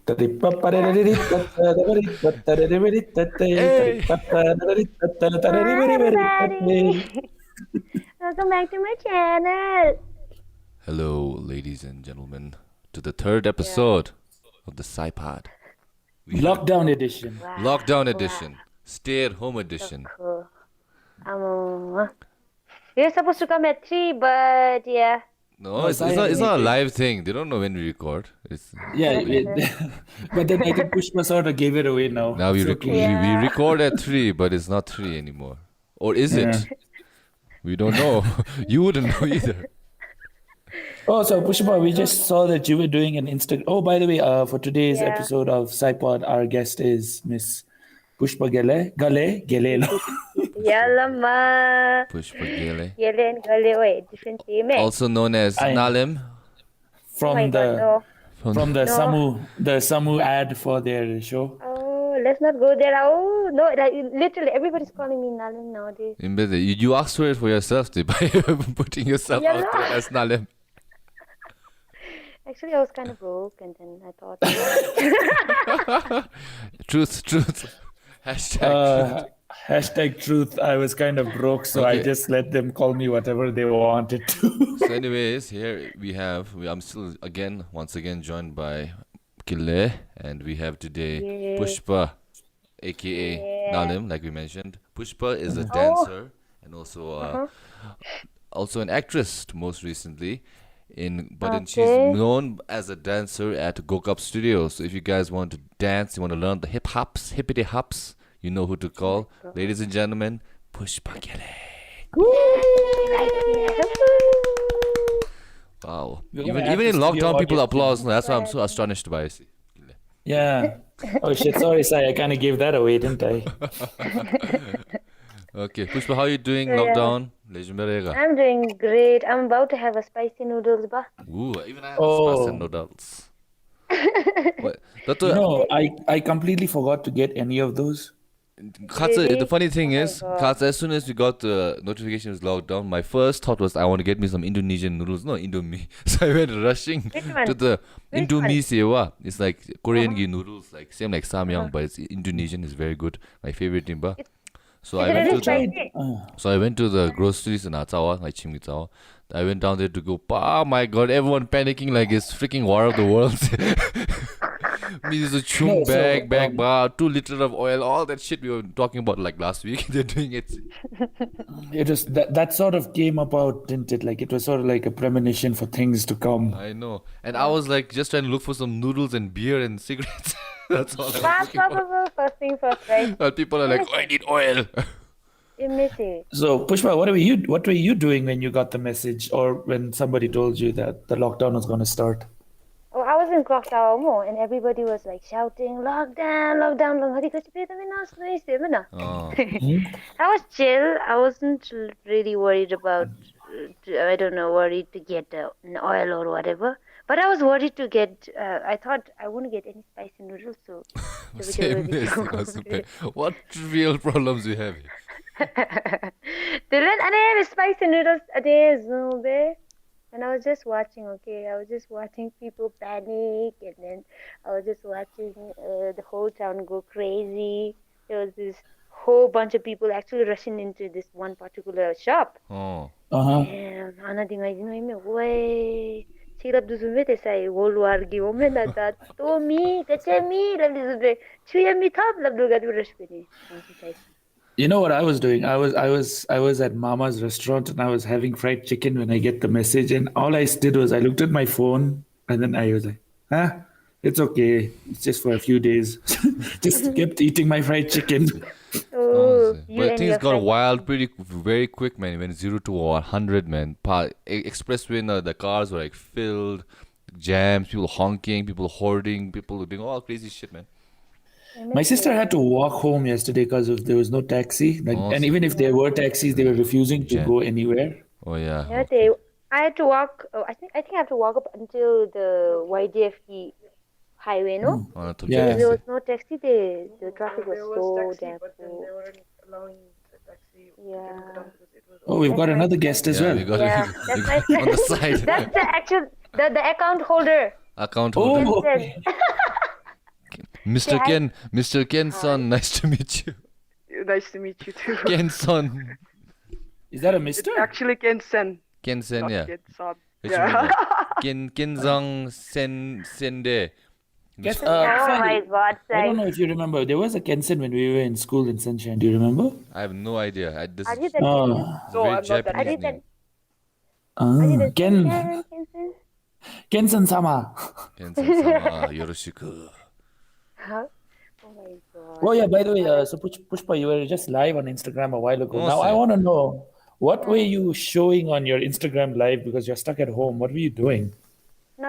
Hey, Hi everybody! Welcome back to my channel. hello, ladies and gentlemen, to the third Yeah. episode of the PSY-POD. We are Lockdown edition. lockdown Wow. edition, stay-at-home So edition. cool. Um, we're supposed to come at 3, but yeah. No, No, it's, Sai it's had not. a It's not a meeting. live thing. They don't know when we record. It's Yeah, we but then I think Pushpa sort of gave it away now. now It's okay. we Yeah. record at 3, but it's not 3 anymore. Or is Yeah. it? We don't know. You wouldn't know either. Oh, so Pushpa, we just saw that you were doing an Insta. Oh, by the way, for today's Yeah. episode of PsyPod, our guest is Miss Puspa Ghalley. Yalama. Puspa Ghalley, Yelen Gale. Wait, different name. also known as I- Nalim. Oh my from god, no. the Samu ad for their show. Oh, let's not go there. Oh, no. Like, literally, everybody's calling me Nalan nowadays. You asked for it for yourself, by putting yourself Yeah, out there as Nalim. Actually, I was kind of broke, and then I thought. Truth. Hashtag truth. Hashtag truth. I was kind of broke, so I Okay. just let them call me whatever they wanted to. So, anyways, here I'm still once again joined by Kinley, and we have today Yeah. Puspa, aka Yeah. Nalim, like we mentioned. Puspa is a Oh. dancer and also Uh-huh. also an actress most recently. She's Okay. known as a dancer at GOKAP Studios. So if you guys want to dance, you want to learn the hippity hops, you know who to call. Ladies and gentlemen, Puspa Ghalley. Wow. We're Even gonna add even in the studio lockdown, people audience. applause. That's why I'm so astonished by it. Yeah. Oh shit, sorry, Sai. I kind of gave that away, didn't I? Okay, Pushpa, how are you doing? Yeah. Lockdown? Legendary. I'm doing great. I'm about to have a spicy noodles, ba. Ooh, even I have Oh. spicy noodles. What? You know, I completely forgot to get any of those. Katsa, Really? the funny thing Oh my is, God. Katsa, as soon as we got the notification it was locked down, my first thought was I want to get me some Indonesian noodles, no Indomie. So I went rushing Which one? to the Which Indomie sewa. It's like Korean Uh-huh. gi noodles, like same like samyang, but it's Indonesian. It's very good. My favorite timba. So Is I it went really to the spicy? So I went to the groceries in Atsawa, like Chimgitawa. I went down there to go, oh my god, everyone panicking like it's freaking War of the Worlds. Me, there's a chung No, so, bag, 2 liters of oil, all that shit we were talking about like last week. They're doing it. It was that sort of came about, didn't it? Like it was sort of like a premonition for things to come. I know. And I was like just trying to look for some noodles and beer and cigarettes. That's all I was Fast, looking for. first thing first, right? And people are like, oh, I need oil. You miss it. So Pushpa, what were you doing when you got the message, or when somebody told you that the lockdown was going to start? Oh, I was in Kroktawa and everybody was like shouting, lockdown, lockdown, lockdown. Oh. I was chill. I wasn't really worried about, worried to get an oil or whatever. But I was worried to get, I thought I wouldn't get any spicy noodles, so. Same as what real problems we have here? Dylan, I have spicy noodles. And I was just watching, okay? I was just watching people panic, and then I was just watching the whole town go crazy. There was this whole bunch of people actually rushing into this one particular shop. Oh. Uh-huh. And ana tingay way. Silap du sumbe te say World War gi ome na ta to mi kachemi lab du sumbe chuya mi thap lab du gadu rush pini. You know what I was doing? I was at Mama's restaurant and I was having fried chicken when I get the message, and all I did was I looked at my phone and then I was like, it's okay. It's just for a few days. Just kept eating my fried chicken. Oh, But things got wild very quick, man. It went 0 to 100, man. Expressway, the cars were like filled, jams, people honking, people hoarding, people doing all crazy shit, man. My sister had to walk home yesterday because there was no taxi. Oh, and so- even if there were taxis, they were refusing to go anywhere. Oh yeah. Yeah, I had to walk. Oh, I think I have to walk up until the YDFE highway, no? Yeah. If there was no taxi, the traffic was There so was taxi, damn but then full. they weren't allowing the taxi to Yeah. get to come because it was Oh, we've got another guest as Yeah, well. we got Yeah, it that's my on the side. That's the actual the account holder. Account Oh, holder. okay. Mr. Hi. Ken, Mr. Ken-son, nice to meet you. Nice to meet you too. Ken-son. Is that a It's mister? actually Ken-sen, Ken-sen, not yeah. Ken-san. What you mean, Yeah. Kinzang Sende. Guess, Oh Sai, my God, I don't Sai. know if you remember. There was a Kensen when we were in school in Sunshine. Do you remember? I have no idea. This Are is you the Kensen? Oh, it's a No, very I'm not that Japanese Are you the name. Are you the Ken Kensen? Kensen-sama. Kensen-sama, yoroshiku. Huh? Oh my God. Oh yeah, by the way, so Pushpa, you were just live on Instagram a while ago. Oh, Now I see. want to know, what were you showing on your Instagram live because you're stuck at home? What were you doing? No,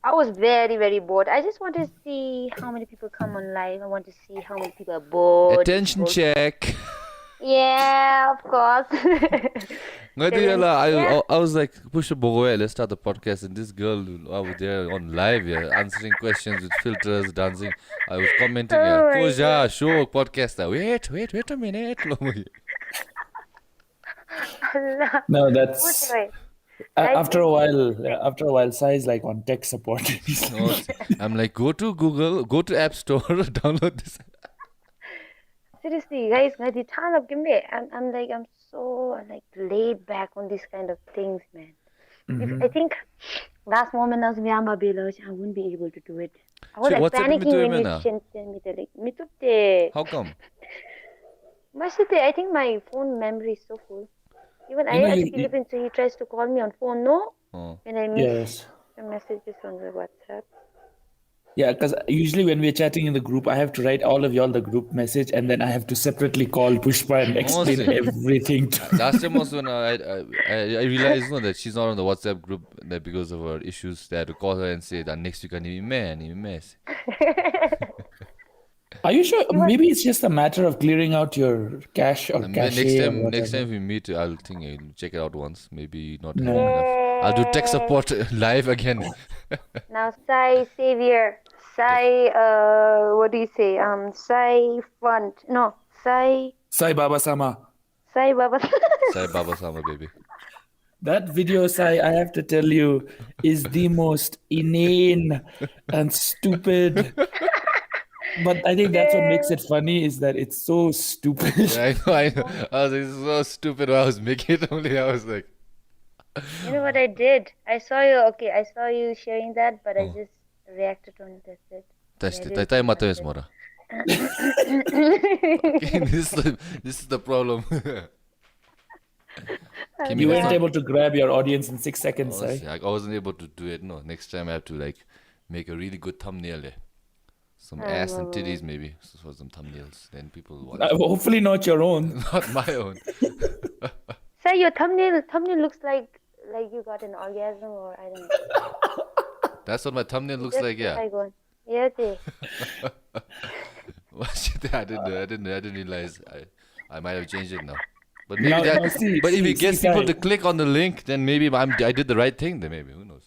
I was very, very bored. I just want to see how many people come on live. I want to see how many people are bored. Attention check. Yeah, of course. I was like, Puspa Ghalley, let's start the podcast. And this girl over there on live, yeah, answering questions with filters, dancing. I was commenting, yeah, Oh my Koja, show podcast. Wait a minute. Allah. No, that's Wait. after a while, Sai is like on tech support. He's No, I'm like, go to Google, go to App Store, download this. Seriously, guys, I did ton of gimme. I'm so like laid back on these kind of things, man. I think last moment I was I wouldn't be able to do it. I was So like what's happened panicking to when him you now? sent me the link. Me too. How come? I think my phone memory is so full. Even I know, had you- Kinley Phyntso, he tries to call me on phone, no? Oh. When I miss Yes. the messages on the WhatsApp. Yeah, because usually when we're chatting in the group, I have to write all of y'all the group message, and then I have to separately call Pushpa and explain see. everything. Last time also, when I realized that she's not on the WhatsApp group that because of her issues. They had to call her and say that next week I need mess. Are you sure? Maybe it's just a matter of clearing out your cache or And cache. next time we meet, I'll check it out once. Maybe not have enough. I'll do tech support live again. Now, Sai Savior, Sai, what do you say? Sai Fund. No, Sai Sai Baba Sama. Baba. Sai Baba Sama, baby. That video, Sai, I have to tell you, is the most inane and stupid. But I think that's what makes it funny, is that it's so stupid. Yeah, I know. I was like, this is so stupid. When I was making it only, I was like, You know what I did? I saw you sharing that, but I just reacted on it. That's it. that's Yeah, it. I Tayo didn't mata comment is it. mora. This is the problem. Kimi You was weren't not- able to grab your audience in 6 seconds, Sai. honestly, I wasn't able to do it. No, next time I have to like make a really good thumbnail. Some ass and titties maybe for some thumbnails. Then people will watch. Hopefully not your own. Not my own. Sai, your thumbnail looks like you got an orgasm, or I don't know. That's what my thumbnail looks Just like. Yeah. like one. Yeah, they. What shit? I didn't realize. I might have changed it now. But Now- maybe now see- But if see- it gets see, people Sai. to click on the link, then maybe I did the right thing. Then maybe who knows?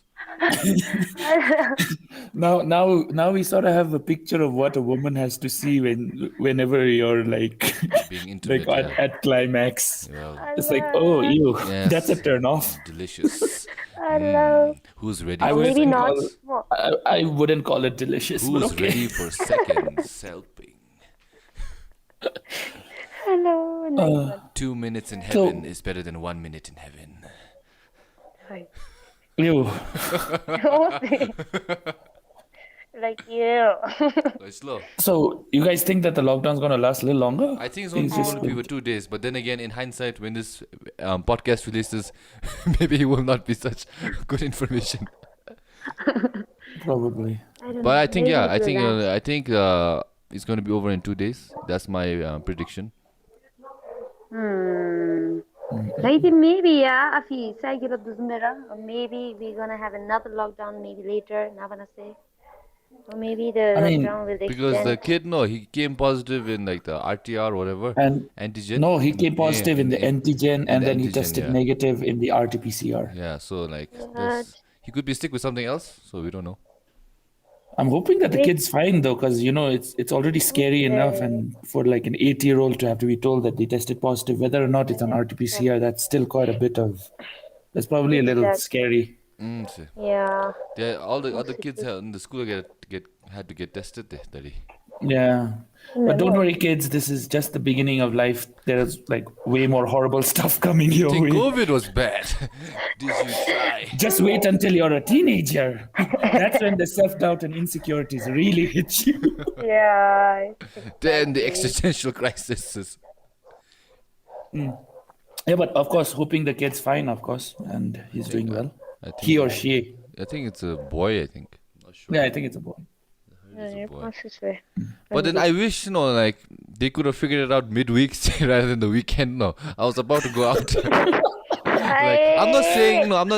Now we sort of have a picture of what a woman has to see whenever you're like Being intimate. like Yeah. at climax. Well, It's like, oh, ew, Yes. that's a turn off. delicious. Hello. Who's ready? I for would Maybe not. seconds? More. I wouldn't call it delicious, but Who's okay. ready for seconds helping? Hello. Nice one. 2 minutes in heaven is better than 1 minute in heaven. Hi. Ew. Like you. Go slow. So you guys think that the lockdown's gonna last a little longer? I think it's only It's going to be for 2 days. But then again, in hindsight, when this podcast releases, maybe it will not be such good information. Probably. But I think I think it's going to be over in 2 days. That's my prediction. Maybe, yeah. Afi, say you or maybe we're gonna have another lockdown. Maybe later. Not gonna say. Or maybe the I mean, lockdown will Because the extend. kid, no, he came positive in like the RTR, whatever, And antigen. no, he came positive in the antigen, and the then he antigen, tested yeah. negative in the RT-PCR. Yeah, so like What? he could be sick with something else, so we don't know. I'm hoping that the Wait. kid's fine though, because it's already scary enough, and for like an 8-year-old to have to be told that they tested positive, whether or not it's an RT-PCR, that's still quite a bit of. That's probably a little scary. See. Yeah. All the other kids in the school had to get tested, Daddy. Yeah. But don't worry, kids. This is just the beginning of life. There's like way more horrible stuff coming You your think way. COVID was bad? Did you try? Just wait until you're a teenager. That's when the self-doubt and insecurities really hit you. Yeah. Then the exactly. existential crisis. Yeah, but of course, hoping the kid's fine, of course, and he's doing well. I think He or she. I think it's a boy. I think. Not sure. Yeah, I think it's a boy. It's a Yeah, boy. possibly. But then I wish, like they could have figured it out midweek rather than the weekend. No, I was about to go out. Like I'm not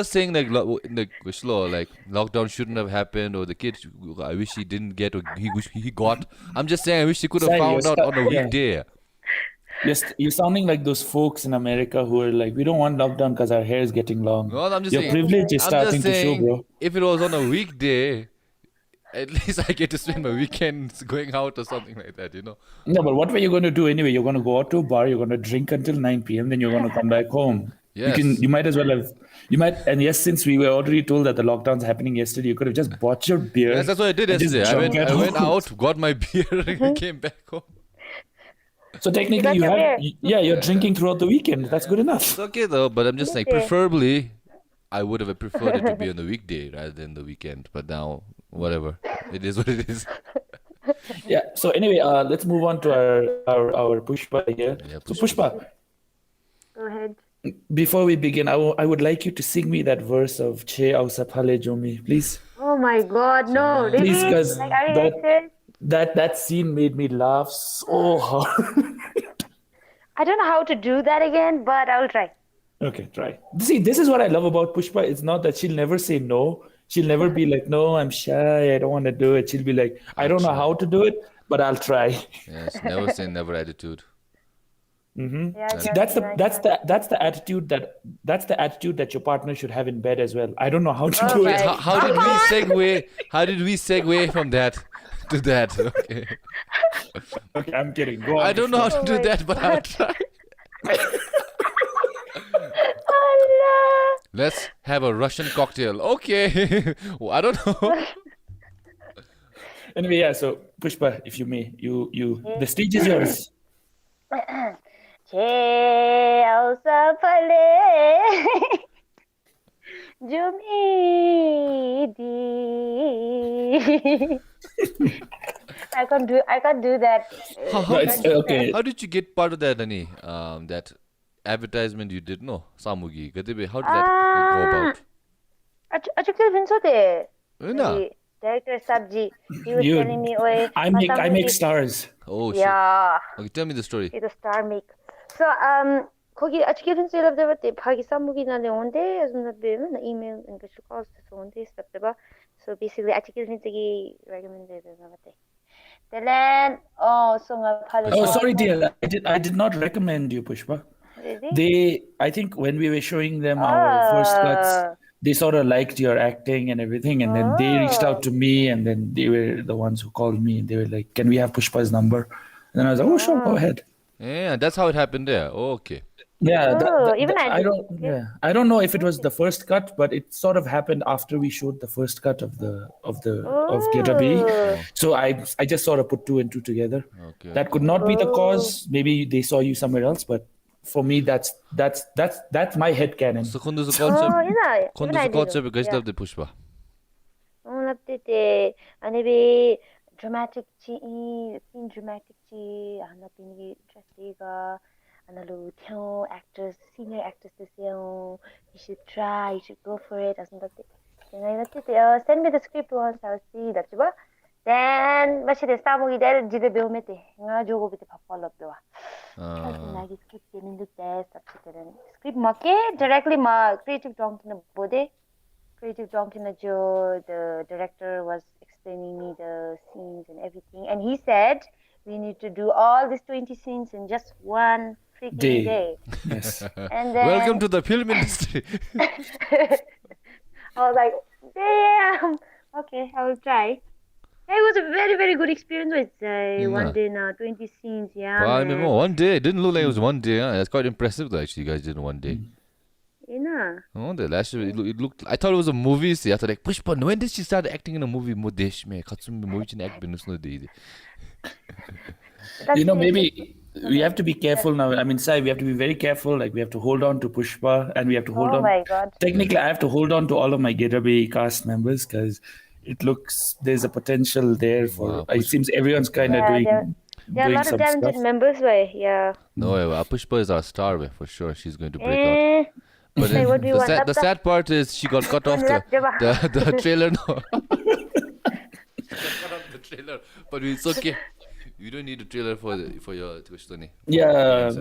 saying like like lockdown shouldn't have happened or the kid. I wish he didn't get or he got. I'm just saying I wish he could have Sai, found you're out on a yeah. weekday. You're sounding like those folks in America who are like, we don't want lockdown because our hair is getting long. No, I'm just Your saying. privilege is I'm starting just to show, saying, bro. if it was on a weekday, at least I get to spend my weekends going out or something like that. No, but what were you going to do anyway? You're going to go out to a bar, you're going to drink until 9 p.m., then you're going to come back home. Yes. You might as well have, and yes, since we were already told that the lockdown's happening yesterday, you could have just bought your beer. Yes, that's what I did and just yesterday. drunk at I went home. out, got my beer, and came back home. So technically, you're drinking throughout the weekend. That's good enough. It's okay though, but I'm just saying, preferably, I would have preferred it to be on the weekday rather than the weekend. But now, whatever, it is what it is. Yeah. So anyway, let's move on to our Pushpa here. Yeah, So Pushpa, Go ahead. before we begin, I would like you to sing me that verse of Che Ausa Phale Jomi, please. Oh my God, no! Really? Please, because Like, are you serious? that scene made me laugh so hard. I don't know how to do that again, but I'll try. Okay, try. See, this is what I love about Pushpa. It's not that she'll never say no. She'll never be like, no, I'm shy. I don't want to do it. She'll be like, I don't know how to do it, but I'll try. Yes, never say never attitude. Yeah, See, that's the attitude that your partner should have in bed as well. I don't know how to do it. right. How did we segue? How did we segue from that to that? Okay. Okay, I'm kidding. Go on. I don't know how to Oh do my that, but I'll try. Allah. Let's have a Russian cocktail. Okay. Well, I don't know. Anyway, yeah. So Pushpa, if you may, the stage is yours. Che ausa phale jumidi. I can't do that. No, it's okay. How did you get part of that, Ani? That advertisement you did? No, Samugi. Gadibe, how did that go about? Sociological Phyntso de. No. The director Sabji, he was You- telling me, "Oi, I make Samugi." stars. Oh shit. Yeah, Okay, tell me the story. he's a star make. So 거기 Sociological Phyntso 일합대봤대 파기 사무기나네 온데 아줌나베면 email English calls to 온데 스탑대봐. So basically Sociological Phyntso기 recommended about Then so Oh, sorry, dear. I did not recommend you, Pushpa. I think when we were showing them our first cuts, they sort of liked your acting and everything, and then they reached out to me, and then they were the ones who called me, and they were like, "Can we have Pushpa's number?" And then I was like, "Oh, sure, go ahead." Yeah, that's how it happened there. Oh, okay. Yeah, even I don't. Yeah, I don't know if it was the first cut, but it sort of happened after we showed the first cut of GOKAP. So I just sort of put two and two together. Okay. That could not be the cause. Maybe they saw you somewhere else, but for me, that's my headcanon. So kundu's concept. even Kundu's I concept did. because of the Pushpa. naptete anibe dramatic scene dramatic chi anapini trustega analu theo actors senior actors this you should try, you should go for it. Send me the script once, I'll see that. Then 마치 내 싸보기 될 지대 배우면 돼. nga jogo bite papalo bewa. 나기 script 되는 데 sabsite는 script make directly ma creative donkey bode. Creative donkey the director was explaining me the scenes and everything, and he said we need to do all these 20 scenes in just one freaking day. Yes. And then Welcome to the film industry. I was like, damn. Okay, I will try. Yeah, it was a very, very good experience. It's one day now, 20 scenes. Yeah. Well, I man. mean, one day. It didn't look like it was one day. Huh? That's quite impressive, though, actually. You guys did in one day. Oh, the last year it looked. I thought it was a movie. See, I thought like Pushpa. When did she start acting in a movie? Modesh me. Katsum movie chin act binus no de. Maybe we have to be careful now. I mean, Sai, we have to be very careful. Like, we have to hold on to Pushpa and we have to hold Oh on. my God. Technically, I have to hold on to all of my Getabe cast members because it looks there's a potential there for. Wow, It seems everyone's kind of Yeah, there are a doing lot of some talented stuff. members, way. Yeah. No, Pushpa is our star, way, for sure. She's going to break out. Eh. But Say, what do you want? the sad part is she got cut off the trailer. No. She got cut off the trailer, but it's okay. You don't need a trailer for your Tushtani. Yeah.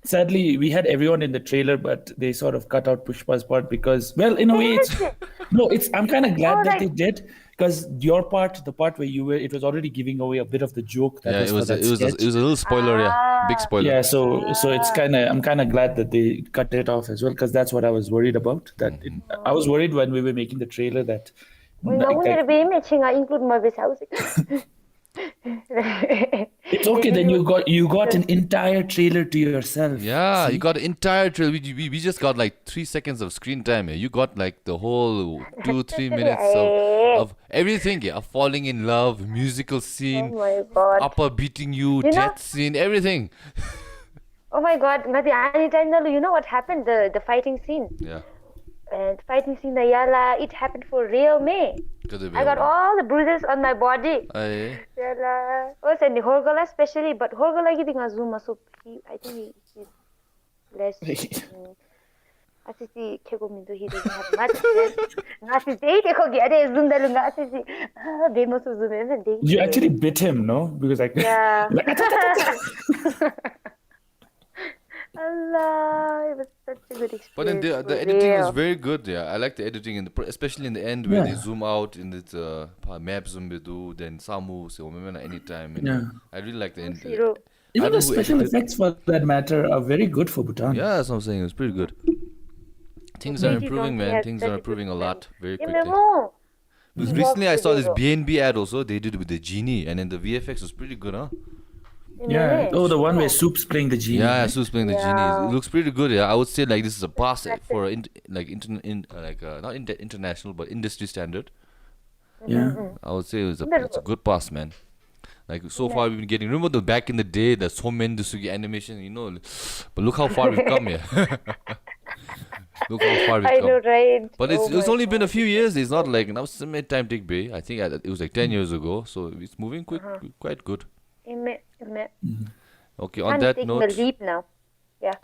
Sadly, we had everyone in the trailer, but they sort of cut out Pushpa's part because, well, in a way, I'm kind of glad that they did because your part, the part where you were, it was already giving away a bit of the joke. That Yeah, was it was a little spoiler, yeah, big spoiler. Yeah, so it's I'm kind of glad that they cut it off as well because that's what I was worried about. I was worried when we were making the trailer that. Include my house. It's okay. Then you got an entire trailer to yourself. Yeah, you got an entire trailer. We just got like 3 seconds of screen time. Yeah. You got like the whole 2-3 minutes of everything. Yeah, falling in love, musical scene, Oh my God. upper beating you, death scene, everything. Oh my God. Anytime, you know what happened? The fighting scene. Yeah. And fighting scene, it happened for real, me. I got all the bruises on my body. Yala. Oh, and Horgola especially, but Horgola getting a zoom, so I think he's less. Asisi Kegomindo, he doesn't have much. Nasi date, zoom the lunga, they must zoom in. You actually bit him, no? Because yeah. Allah, it was such a good experience. But then the editing was very good. Yeah, I like the editing, especially in the end where they zoom out in the map zoom do, then Samu, so anytime. I really like the end. Even the special effects, for that matter, are very good for Bhutan. Yeah, that's what I'm saying. It's pretty good. Things are improving, man. Things are improving a lot very quickly. Because recently I saw this BNB ad also. They did it with the genie, and then the VFX was pretty good, huh? Yeah. Oh, the one where Soup's playing the genie. Yeah, Soup's playing the genie. It looks pretty good. Yeah, I would say like this is a pass for not international but industry standard. Yeah. I would say it's a good pass, man. Like so far we've been getting. Remember back in the day, the Somen Dusugi animation, But look how far we've come here. Look how far we've come. I know, right? But it's only been a few years. It's not like now. Some time take bay. I think it was like 10 years ago. So it's moving quite good. Okay, on that note, taking a leap now. Yeah.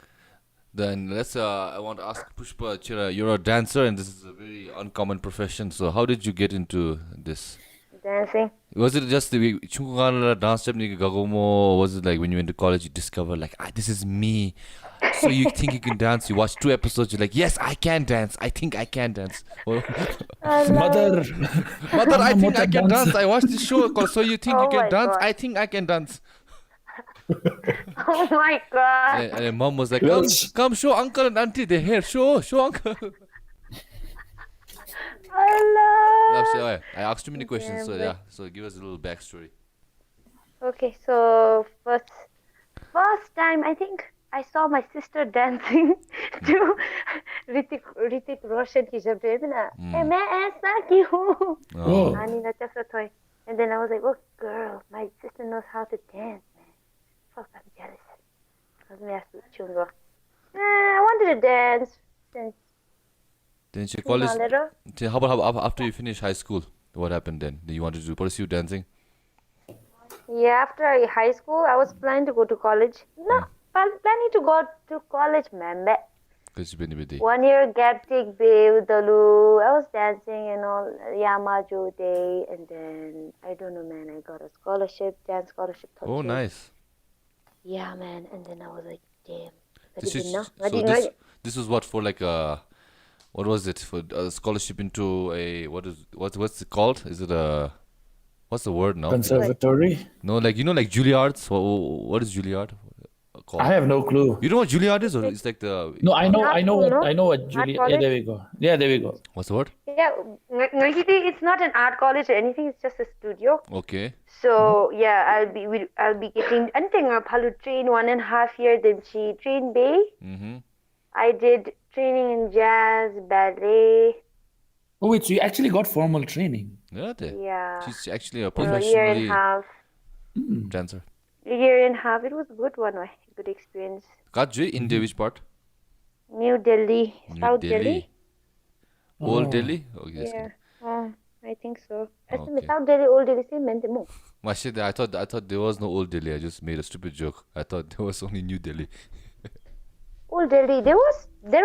Then I want to ask Pushpa Chira, you're a dancer and this is a very uncommon profession. So how did you get into this? Dancing. Was it just the dance step or was it like when you went to college you discovered like this is me? So you think you can dance, you watch 2 episodes, you're like, yes, I can dance. I think I can dance. Mother, I think I can dance. I watched this show called So You Think You Can Dance. God. I think I can dance. Oh my God. And then mom was like, come show uncle and auntie their hair. Show uncle. Allah. I asked too many questions, so give us a little backstory. Okay, so first time I think I saw my sister dancing to Ritik Roshan ki jab de na main aisa ki hu ani na chasa thoi, and then I was like, oh girl, my sister knows how to dance, man. Fuck, I'm jealous. I wanted to dance since Then she college. How about after you finish high school? What happened then? Did you wanted to pursue dancing? Yeah, after high school, I was planning to go to college. No, planning to go to college, man. 1 year gap take babe, dalu. I was dancing and all, Yamajo day, and then I don't know, man. I got a scholarship, dance scholarship. Oh, nice. Yeah, man. And then I was like, damn. This was what for like a. What was it for a scholarship into a what's it called? Is it a what's the word now? Conservatory? No, like like Juilliard. What is Juilliard called? I have no clue. You know what Juilliard is, or it's like the No, I know what Juilliard. Yeah, there we go. Yeah, there we go. What's the word? Yeah, it's not an art college or anything. It's just a studio. Okay. So yeah, I'll be getting. I think I'll train 1.5 years. Then she train bay. I did training in jazz, ballet. Oh wait, so you actually got formal training? Yeah, they. Yeah, She's actually a for a year and a professionally half. dancer. A year and a half. It was a good one. Good experience. Kajui, India, which part? New Delhi, New South Delhi. Delhi. Old Oh. Delhi? Okay, that's Yeah. good. Oh, I think so. Okay. South Delhi, Old Delhi, same meant more. My shit, I thought there was no Old Delhi. I just made a stupid joke. I thought there was only New Delhi. Old Delhi. There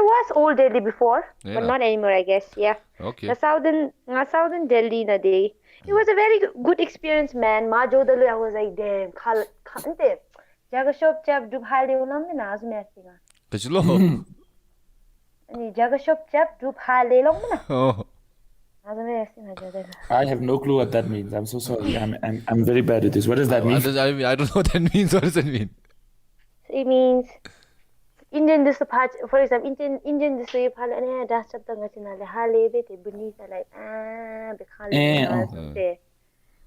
was Old Delhi before, Yeah. but not anymore, I guess. Yeah. Okay. The southern Delhi na day. It was a very good experience, man. Majodalu, I was like, damn, ante. Jaga shop chap dubhale ulam na azum yasinga. Kachilo. Ani jaga shop chap dubhale ulam na Oh. azum yasinga jada. I have no clue what that means. I'm so sorry. I'm very bad at this. What does that mean? I don't know what that means. What does that mean? It means Indian this part, for example, Indian this way pala na dance chap tanga sinale hale be te bunni sa like be khale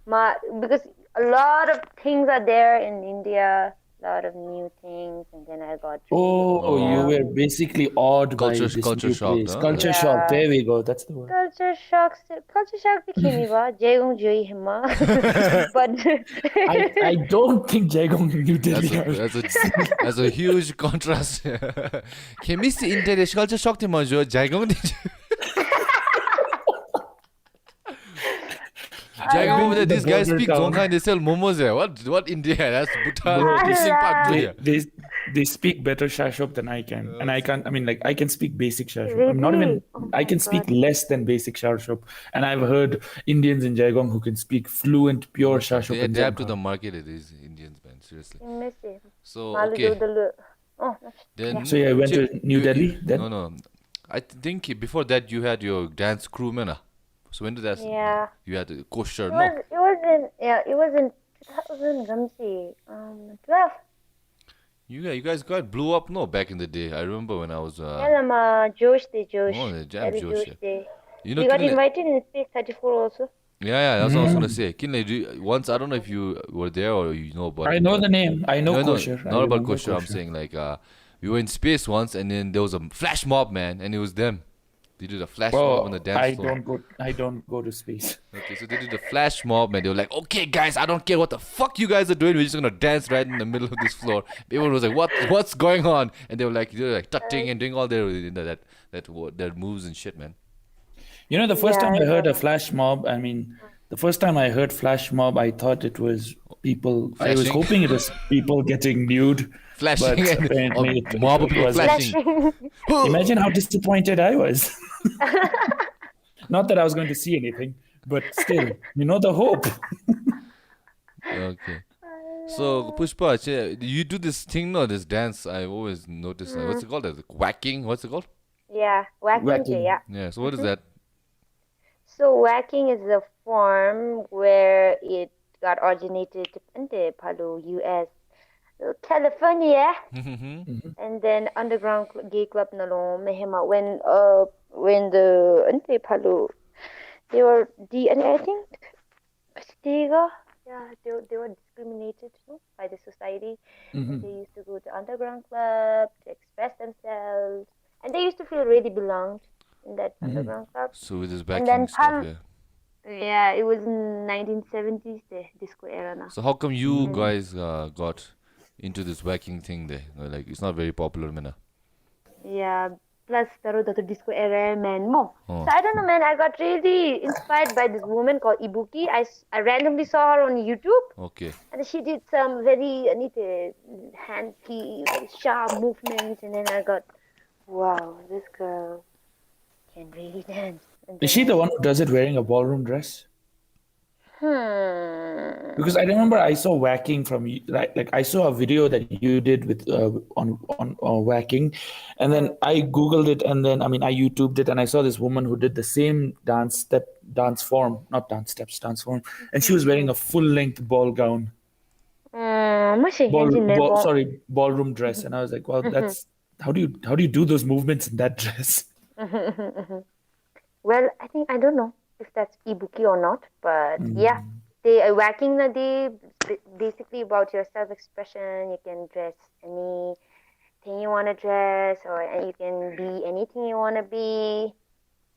ma because a lot of things are there in India, a lot of new things, and then I got Oh, you were basically awed by Culture- this culture new shock, place. huh? Culture Yeah. shock. There we go. That's the word. culture shock dikhini ba jegong joi hima but I don't think Jaigong in New Delhi. That's a huge contrast. Chemistry India culture shock the majo. Jaigong Jaigong over there, The these guys border speak town. Dzongkha and they sell momos there. What India? That's Bhutan. Eastern part They, India. they speak better Shashok than I can. And I can't, I mean, like, I can speak basic Shashok. I'm not even, Really? Oh I my can speak God. less than basic Shashok. And I've heard Indians in Jaigong who can speak fluent, pure Shashok They and adapt to Dzongkha. the market. It is Indians, man. Seriously. Messy. So Malu okay. jodalu. Oh, Then So yeah, I went to New Delhi then? No. I think before that you had your dance crew, man. So when did that? Yeah. You had a kosher, It no? was in 2012. You guys got blew up, no? Back in the day, I remember when I was. Josh the Josh. Oh, the jam Very Josh, Day. You know, We got Kinley, invited in Space 34 also. yeah, that's what I was gonna say. Kinley, once I don't know if you were there or you know about. I it, know but- the name. I know No, kosher. I not about remember kosher. I'm saying like we were in space once, and then there was a flash mob, man, and it was them. They did a flash mob on the dance floor. I don't go to space. Okay, so they did the flash mob, man. They were like, "Okay, guys, I don't care what the fuck you guys are doing. We're just gonna dance right in the middle of this floor." Everyone was like, "What's going on?" And they were like tutting and doing all their moves and shit, man. You know, the first Yeah, time I I heard know. a flash mob, I mean, the first time I heard flash mob, I thought it was people. I was Flashing? hoping it was people getting nude. Flashing But and apparently a mob of it people wasn't. flashing. Imagine how disappointed I was. Not that I was going to see anything, but still, you know, the hope. Okay. So Pushpa, you do this thing, no? This dance. I always notice. What's it called? Whacking. What's it called? Yeah, whacking. Whacking. Yeah. Yeah. So what is that? So whacking is the form where it got originated in the Palo, U.S., California, and then underground gay club nalo mehema when the ante Palo they were and I think Stiga, yeah, they were discriminated, no, by the society. And they used to go to underground club to express themselves, and they used to feel really belonged in that underground club. So with this And backing then stuff, yeah. Yeah, it was in 1970s, the disco era now. So how come you guys got into this whacking thing there? Like it's not very popular, man. Yeah, plus the disco era man mo. Oh. So I don't know, man. I got really inspired by this woman called Ibuki. I randomly saw her on YouTube, Okay. and she did some very handy, very sharp movements, and then I got, wow, this girl can really dance. And Is she the one who does it wearing a ballroom dress? Because I remember I saw whacking from you, like I saw a video that you did with on whacking, and then I googled it, and then I YouTubed it, and I saw this woman who did the same dance form, and she was wearing a full length ball gown, ballroom dress, and I was like, wow, that's how do you do those movements in that dress? Well, I don't know if that's Ibuki or not, but yeah, they are whacking the day basically about your self-expression. You can dress anything thing you want to dress, or you can be anything you want to be.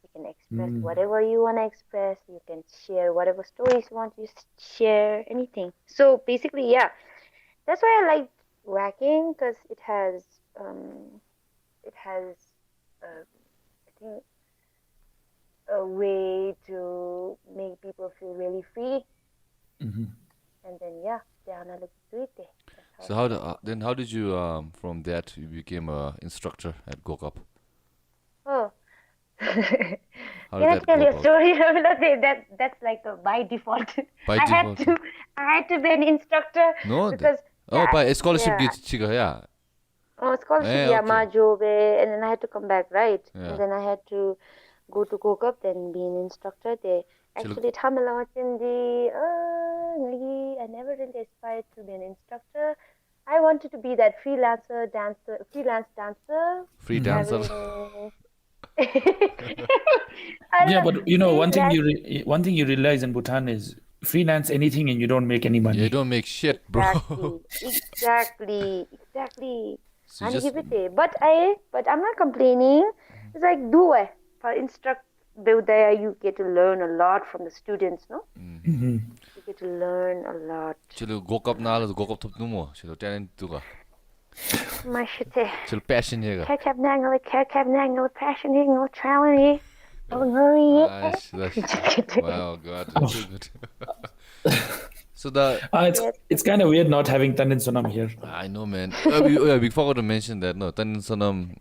You can express whatever you want to express. You can share whatever stories you want to share, anything. So basically, yeah, that's why I like whacking, because it has, I think, a way to make people feel really free. And then, yeah, they are not looking to it. So how did you from that you became a instructor at GOKAP? Oh. How Can did I that tell go you a about? story? that's like a by default. By I default. had to be an instructor No. because By a scholarship yeah. gig, yeah. Scholarship, Yeah, yeah, okay. Majobe, and then I had to come back, right? Yeah. And then I had to go to GOKAP, then be an instructor. They Chalo- actually Tamil Chindi. I never really aspired to be an instructor. I wanted to be that freelance dancer, Free dancer. having. I don't Yeah, know. but you know, one thing Freelance. one thing you realize in Bhutan is freelance anything and you don't make any Yeah, you money. don't make shit, bro. Exactly. So you And just give it. But I'm not complaining. It's like do it. For instruct build there, you get to learn a lot from the students, no? You get to learn a lot. chalo GOKAP nala GOKAP thop numo. Chalo talent tuga. My shit. Chalo passion yega. Care nangle, passioning, no challenge. Wow, God, that's so good. So It's kind of weird not having Tanin Sonam here. I know, man. We forgot to mention that. No, Tanin Sonam,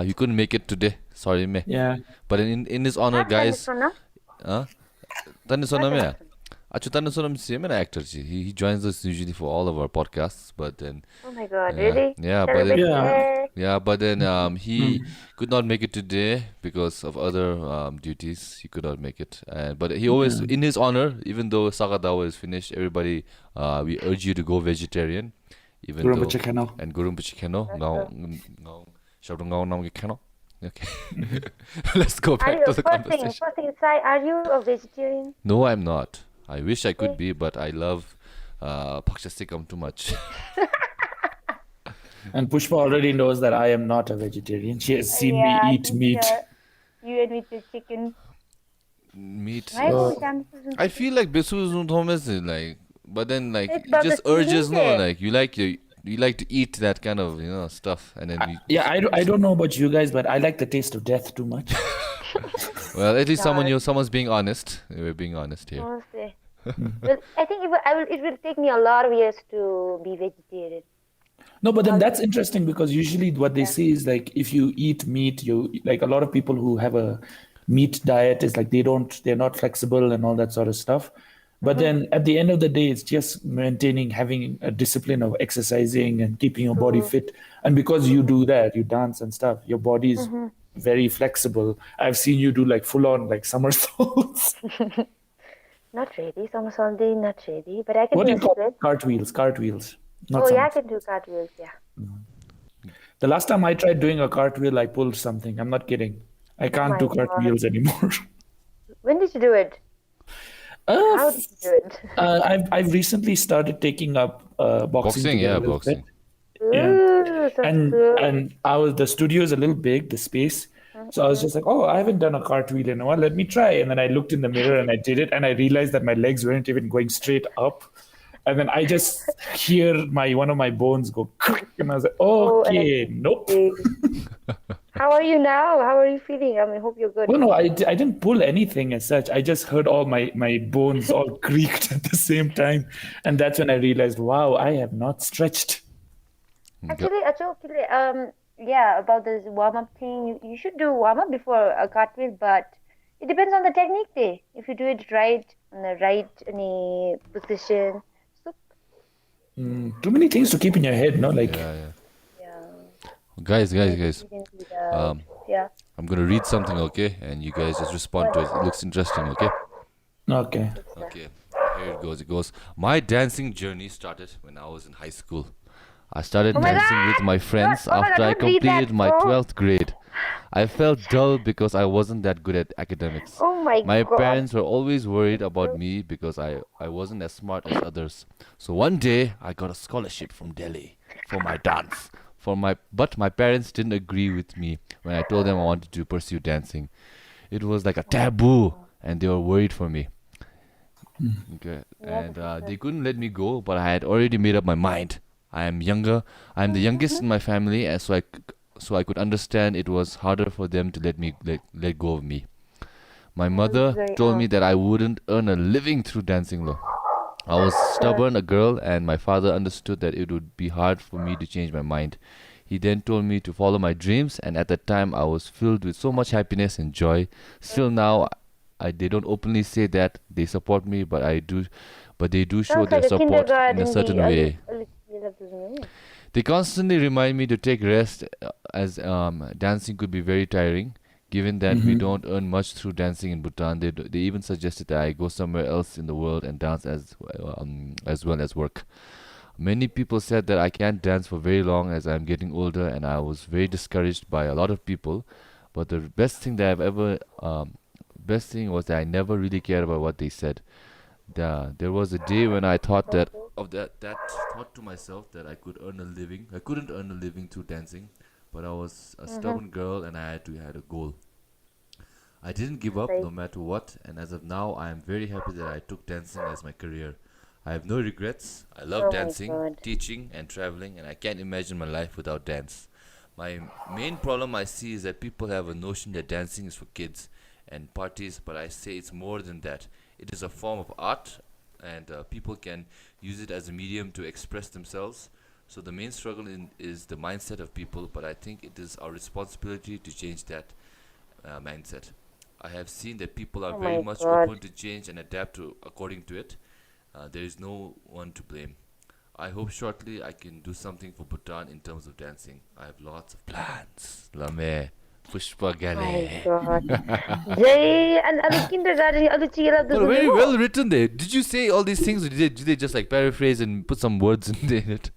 he couldn't make it today. Sorry, me. Yeah. But in his honor, guys. Tanin Sonam, yeah. Actually, Tanin Sonam is an actor. He joins us usually for all of our podcasts, but then. Oh my God, Yeah, really? yeah, but then, Yeah. yeah, but then he could not make it today because of other duties. He could not make it, but he always, in his honor, even though Sagadawa is finished, everybody, we urge you to go vegetarian, even Gurumpa though Chikano. and Gurumpa Chikano. Okay, let's go back to the conversation. First thing, Sai, are you a vegetarian? No, I'm not. I wish I could be, but I love Pakshasikam too much. And Pushpa already knows that I am not a vegetarian. She has seen me eat meat. You and with your chicken. Meat. Right? I feel like Besu is Thomas is like, but then like It's it about just the urges no season. like you like to eat that kind of stuff and then Yeah, I don't know about you guys, but I like the taste of death too much. well at least someone's being honest. We're being honest here. Honestly. Well, I think it will take me a lot of years to be vegetarian. No, but then that's interesting because usually what they say is like if you eat meat, you like a lot of people who have a meat diet is like they're not flexible and all that sort of stuff. But then at the end of the day, it's just having a discipline of exercising and keeping your body fit. And because you do that, you dance and stuff, your body is very flexible. I've seen you do like full on like somersaults. Not really. Somersault, not really. But I can What do do you call split. cartwheels? Not Oh, yeah, I somersaults. can do cartwheels, yeah. The last time I tried doing a cartwheel, I pulled something. I'm not kidding. I can't my do God. cartwheels anymore. When did you do it? How did you do it? I've recently started taking up boxing. Yeah, a little boxing. bit. Yeah. Ooh, so cool. And the studio is a little big, the space. So I was just like, oh, I haven't done a cartwheel in a while. Let me try. And then I looked in the mirror and I did it, and I realized that my legs weren't even going straight up. And then I just hear one of my bones go, and I was like, okay, nope. How are you now? How are you feeling? I mean, hope you're good. Oh no, I didn't pull anything as such. I just heard all my bones all creaked at the same time, and that's when I realized, wow, I have not stretched. Actually, yeah, about this warm-up thing, you should do warm-up before a cartwheel, but it depends on the technique there. If you do it right, on the right any position. So, Too many things to keep in your head, no? Like, Yeah. yeah. Guys. You can do that. Yeah. I'm gonna read something, okay? And you guys just respond to it. It looks interesting, okay? okay. Okay. Here it goes. It goes. My dancing journey started when I was in high school. I started my dancing God! with my friends Oh my after God, I don't read that, completed my bro. 12th grade. I felt dull because I wasn't that good at academics. Oh my My God. parents were always worried about me because I wasn't as smart as others. So one day I got a scholarship from Delhi for my dance. But my parents didn't agree with me when I told them I wanted to pursue dancing. It was like a taboo, and they were worried for me. Okay, and they couldn't let me go, but I had already made up my mind. I am younger. I am the youngest in my family, and so I could understand it was harder for them to let go of me. My mother told me that I wouldn't earn a living through dancing, though. I was stubborn, a girl, and my father understood that it would be hard for me to change my mind. He then told me to follow my dreams, and at that time I was filled with so much happiness and joy. Still now, they don't openly say that they support me, but they do show their support in a certain way. They constantly remind me to take rest, as dancing could be very tiring. Given that we don't earn much through dancing in Bhutan, they even suggested that I go somewhere else in the world and dance as well as work. Many people said that I can't dance for very long as I'm getting older, and I was very discouraged by a lot of people. But the best thing was that I never really cared about what they said. There was a day when I thought thought to myself that I could earn a living. I couldn't earn a living through dancing, but I was a stubborn girl and I had a goal. I didn't give up no matter what, and as of now, I am very happy that I took dancing as my career. I have no regrets. I love dancing, teaching, and traveling, and I can't imagine my life without dance. My main problem I see is that people have a notion that dancing is for kids and parties, but I say it's more than that. It is a form of art, and people can use it as a medium to express themselves. So the main struggle is the mindset of people, but I think it is our responsibility to change that mindset. I have seen that people are very much open to change and adapt according to it. There is no one to blame. I hope shortly I can do something for Bhutan in terms of dancing. I have lots of plans. Lame. Puspa Ghalley. Jay, and other kindergarten, other child. Very well written there. Did you say all these things, or did they just like paraphrase and put some words in it?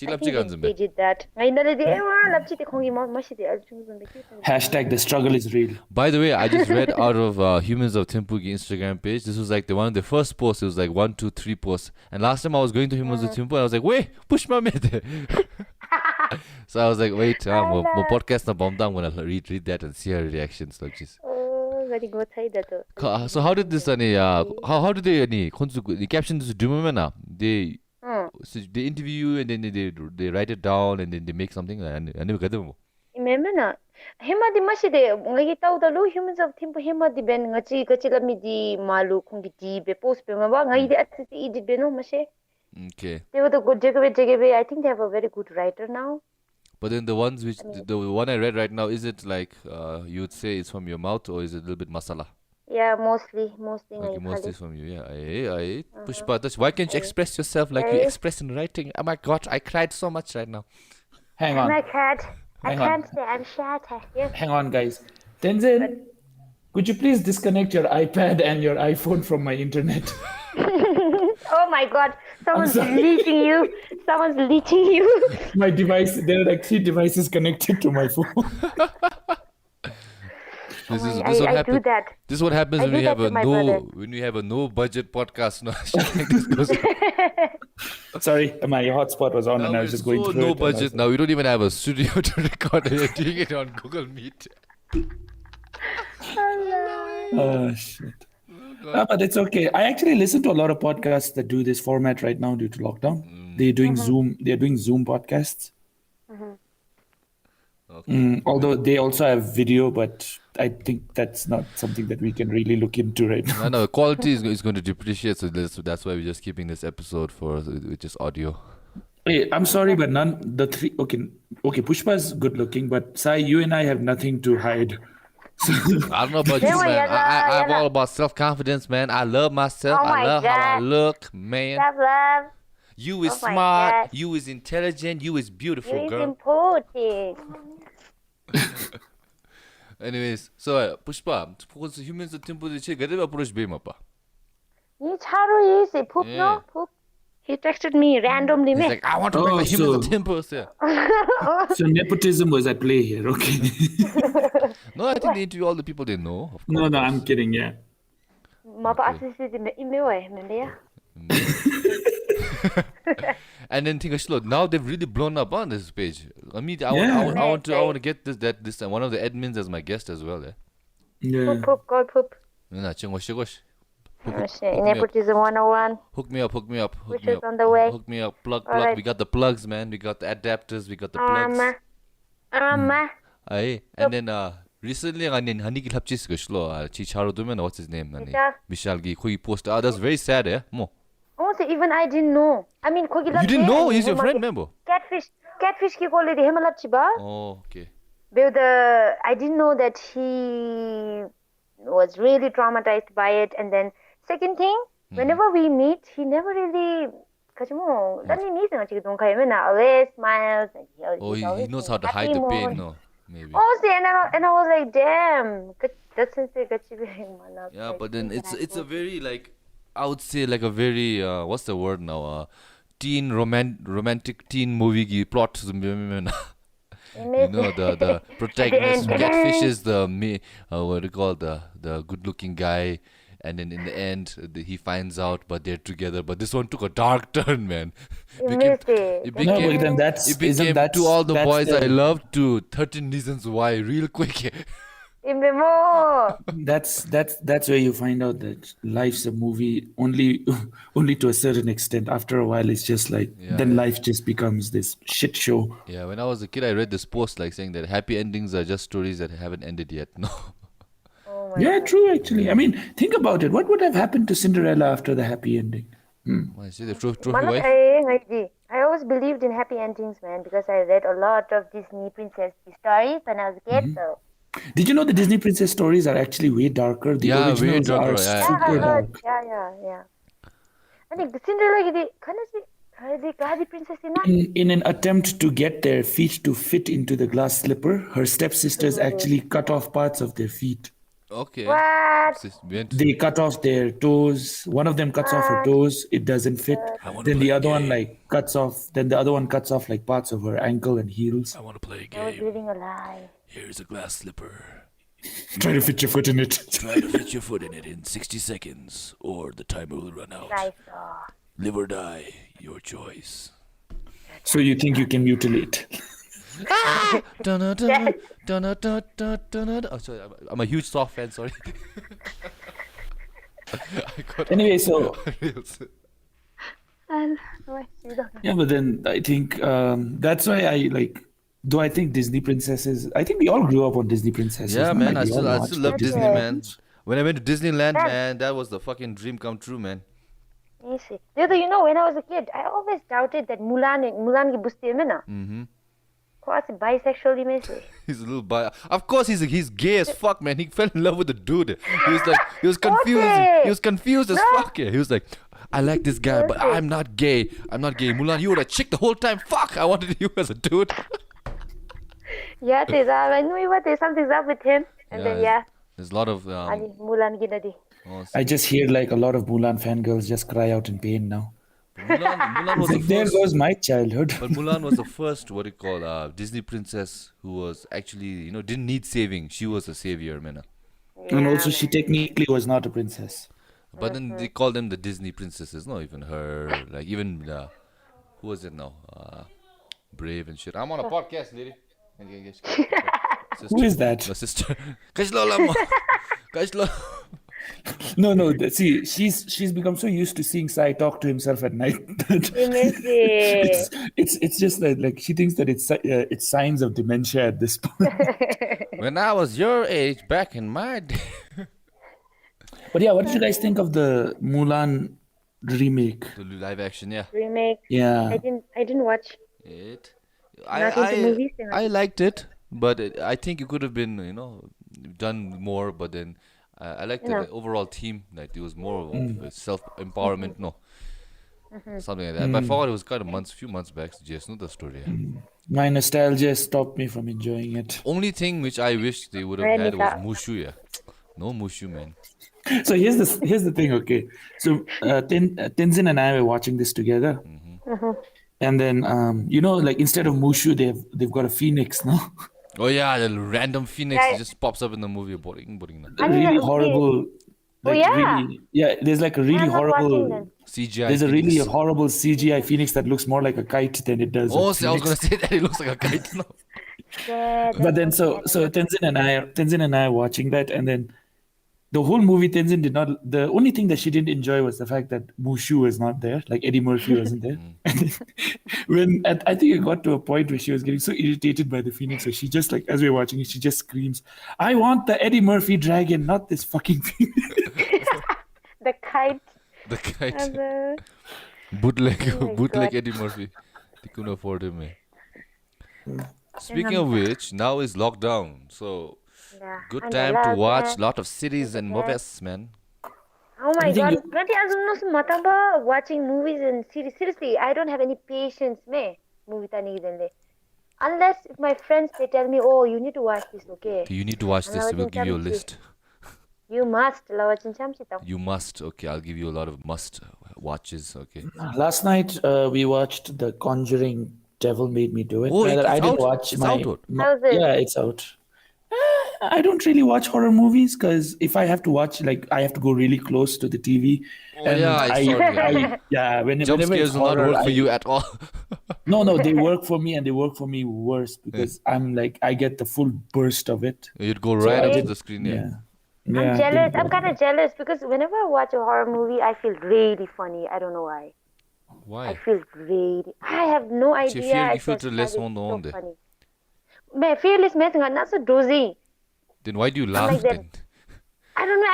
I think they did that. Hashtag the struggle is real. By the way, I just read out of Humans of Thimphu Instagram page. This was like one of the first posts. It was like 1, 2, 3 posts. And last time I was going to Humans of Thimphu, and I was like, wait, push my mate. So I was like, wait, my podcast na bomb down. I'm gonna read that and see her reactions. Like, jeez. So how did this how did they caption this? Do you remember now? They interview you and then they write it down and then they make something. I never got them. Remember na? Hema di maside ngai tau da lu Humans of Thimphu hema di ben ngachi kachilami di malu kung di be post pe ma ba ngai di atiti di be no mashe. Okay. They were the good jagabe. I think they have a very good writer now. But then the ones the one I read right now, is it like you would say it's from your mouth, or is it a little bit masala? Yeah, mostly. Okay, mostly from you. Yeah, I Pushpa. Why can't you express yourself like you express in writing? Oh my God, I cried so much right now. Hang on. I can't say I'm shattered. Yes. Hang on, guys. Tenzin, could you please disconnect your iPad and your iPhone from my internet? Oh my God, someone's leeching you. My device, there are like 3 devices connected to my phone. This is I do that. This is what happens when you have a no budget podcast. No, this goes. Sorry, my hotspot was on Now and I was just going through no it. budget. Now we don't even have a studio to record it. We're doing it on Google Meet. Oh shit. But it's okay. I actually listen to a lot of podcasts that do this format right now due to lockdown. They're doing Zoom. They're doing Zoom podcasts. Okay. Although they also have video, but I think that's not something that we can really look into right now. No, quality is going to depreciate, so that's why we're just keeping this episode with just audio. Hey, I'm sorry, but Okay, Pushpa's good looking, but Sai, you and I have nothing to hide. I don't know about you, man. I'm all about self-confidence, man. I love myself. I love how I look, man. Love. You is smart. You is intelligent. You is beautiful, girl. Important. Anyways, so Pushpa, because Humans of Thimphu, they get approach be mapa. Ni charo is a poop no poop. He texted me randomly. He's like, I want to make Humans of Thimphu. So nepotism was at play here, okay? No, I think they interview all the people they know. Of course. No, I'm kidding. Yeah. Mapa assisted in the email, remember? And then think of now they've really blown up on this page. I mean, I Yeah. want to get this one of the admins as my guest as well. Yeah. Yeah. Poop, go poop. Nah, gosh. Oh shit, nepotism 101. Hook me up. Which is on the way. Hook me up. Plug. Alright. We got the plugs, man. We got the adapters. We got the plugs. Amma. Aye. And then recently I did Haniki Hapchis Gashlo. Chicharo Duman, what's his name? Vishal Gi Kui post. That's very sad, eh? Mo. Also, even I didn't know. I mean, You didn't know? He's your friend, remember? Catfish ki call it Himalap chiba. Oh, okay. But I didn't know that he was really traumatized by it. And then second thing, whenever we meet, he never really always smiles. And He knows how to hide the pain, no? Maybe. Oh, see, and I was like, damn. Yeah, but then it's a very like I would say like a very what's the word now? Teen romantic teen movie plot. You know the protagonist catfishes the what do you call the good looking guy, and then in the end he finds out, but they're together. But this one took a dark turn, man. It became No, but then that's it became isn't that to all the that's boys I love to 13 Reasons Why real quick. That's where you find out that life's a movie only to a certain extent. After a while, it's just like life just becomes this shit show. Yeah, when I was a kid, I read this post like saying that happy endings are just stories that haven't ended yet. No. Yeah, true. Actually, I mean, think about it. What would have happened to Cinderella after the happy ending? I see the trophy wife. I always believed in happy endings, man, because I read a lot of Disney princess stories when I was a kid. So. Did you know the Disney princess stories are actually way darker? The Yeah, way originals darker, are yeah. super dark. Yeah. I think the Cinderella, the princess In an attempt to get their feet to fit into the glass slipper, her stepsisters actually cut off parts of their feet. Okay. What? They cut off their toes. One of them cuts off her toes. It doesn't fit. Then the other one cuts off. Then the other one cuts off like parts of her ankle and heels. I want to play a I was game. reading a lie. Here's a glass slipper. Try to fit your foot in it. Try to fit your foot in it in 60 seconds, or the timer will run out. I saw. Live or die, your choice. So you think you can mutilate? Dun-dun-dun, dun-dun-dun-dun-dun-dun. Oh, sorry, I'm a huge soft fan, sorry. I got Anyway, so reels. yeah, but then I think that's why I like. Do I think Disney princesses? I think we all grew up on Disney princesses. Yeah, Not man, like I we all still watched love it. Disney, man. When I went to Disneyland, man, that was the fucking dream come true, man. Easy. You know, when I was a kid, I always doubted that Mulan ki busti hai na. Mm-hmm. Quite bisexually messy. He's a little bi. Of course, he's gay as fuck, man. He fell in love with the dude. He was confused. Okay. He was confused as fuck. Yeah. He was like, I like this guy, but I'm not gay. Mulan, you were a chick the whole time. Fuck, I wanted you as a dude. Yeah, I knew something's up with him. And then There's a lot of. Mulan ki nadi. I just hear like a lot of Mulan fangirls just cry out in pain now. Mulan was It's like, the there first. goes my childhood. But Mulan was the first, what do you call, Disney princess who was actually, didn't need saving. She was a savior, man. And also, she technically was not a princess. But then they call them the Disney princesses. Not even her, like even who was it now? Brave and shit. I'm on a podcast, lady. Who is that? My sister. Kashlo. No. See, she's become so used to seeing Sai talk to himself at night. It's just that like she thinks that it's signs of dementia at this point. When I was your age, back in my day. But yeah, what did you guys think of the Mulan remake? The live action, yeah. Remake. Yeah. I didn't watch. It. Not into movies, I liked it, but I think it could have been, done more. But then I liked the overall theme. Like it was more of a self-empowerment, something like that. But I forgot it was kind of few months back. So just know the story. Yeah. My nostalgia stopped me from enjoying it. Only thing which I wish they would have had was Mushu. Yeah, no Mushu, man. So here's the thing, okay? So Tenzin and I were watching this together, and then like instead of Mushu, they've got a phoenix, no? Oh yeah, the random phoenix just pops up in the movie. Boring. Really horrible. Like, yeah. really, yeah. There's like a really I'm not watching horrible them. CGI. There's a really Phoenix. horrible CGI Phoenix that looks more like a kite than it does. Oh, a see, I was gonna Phoenix. say that it looks like a kite now. Yeah, But then that's so Tenzin and I are watching that, and then the whole movie Tenzin did not. The only thing that she didn't enjoy was the fact that Mushu was not there, like Eddie Murphy wasn't there. I think it got to a point where she was getting so irritated by the Phoenix, so she just like as we were watching it, she just screams, "I want the Eddie Murphy dragon, not this fucking Phoenix." the kite. The kite. And the... Bootleg, Oh my bootleg God. Eddie Murphy. They couldn't afford him, man. Speaking of which, now is lockdown, so Yeah. good And time I to love watch that. lot of cities and movies, man. Oh my Anything God. Nanti aku matamba watching movies and series. Seriously, I don't have any patience, me. Movie tani gidende. Unless if my friends they tell me, oh, you need to watch this, okay? You need to watch And this. I We'll give you a watch list. You must lawacin chamsi tau. You must. Okay, I'll give you a lot of must watches. Okay. Last night we watched The Conjuring. Devil Made Me Do It. Oh, Rather, it's I didn't out? watch It's out, what? How's it? Yeah, it's out. I don't really watch horror movies because if I have to watch, like, I have to go really close to the TV. Oh, yeah, I saw it. Whenever Jump it's scares will not horror, work for you at all. No, they work for me, and they work for me worse because I'm like, I get the full burst of it. You'd go right I up to did- the screen, yeah. Yeah, I'm they jealous. I'm work. kind of jealous because whenever I watch a horror movie, I feel really funny. I don't know why. I Why? feel really. I have no Che idea. fear- I you feel just to less find it on so the funny. Man, fearless man, not so dozy. Then why do you laugh like that. then? I don't know.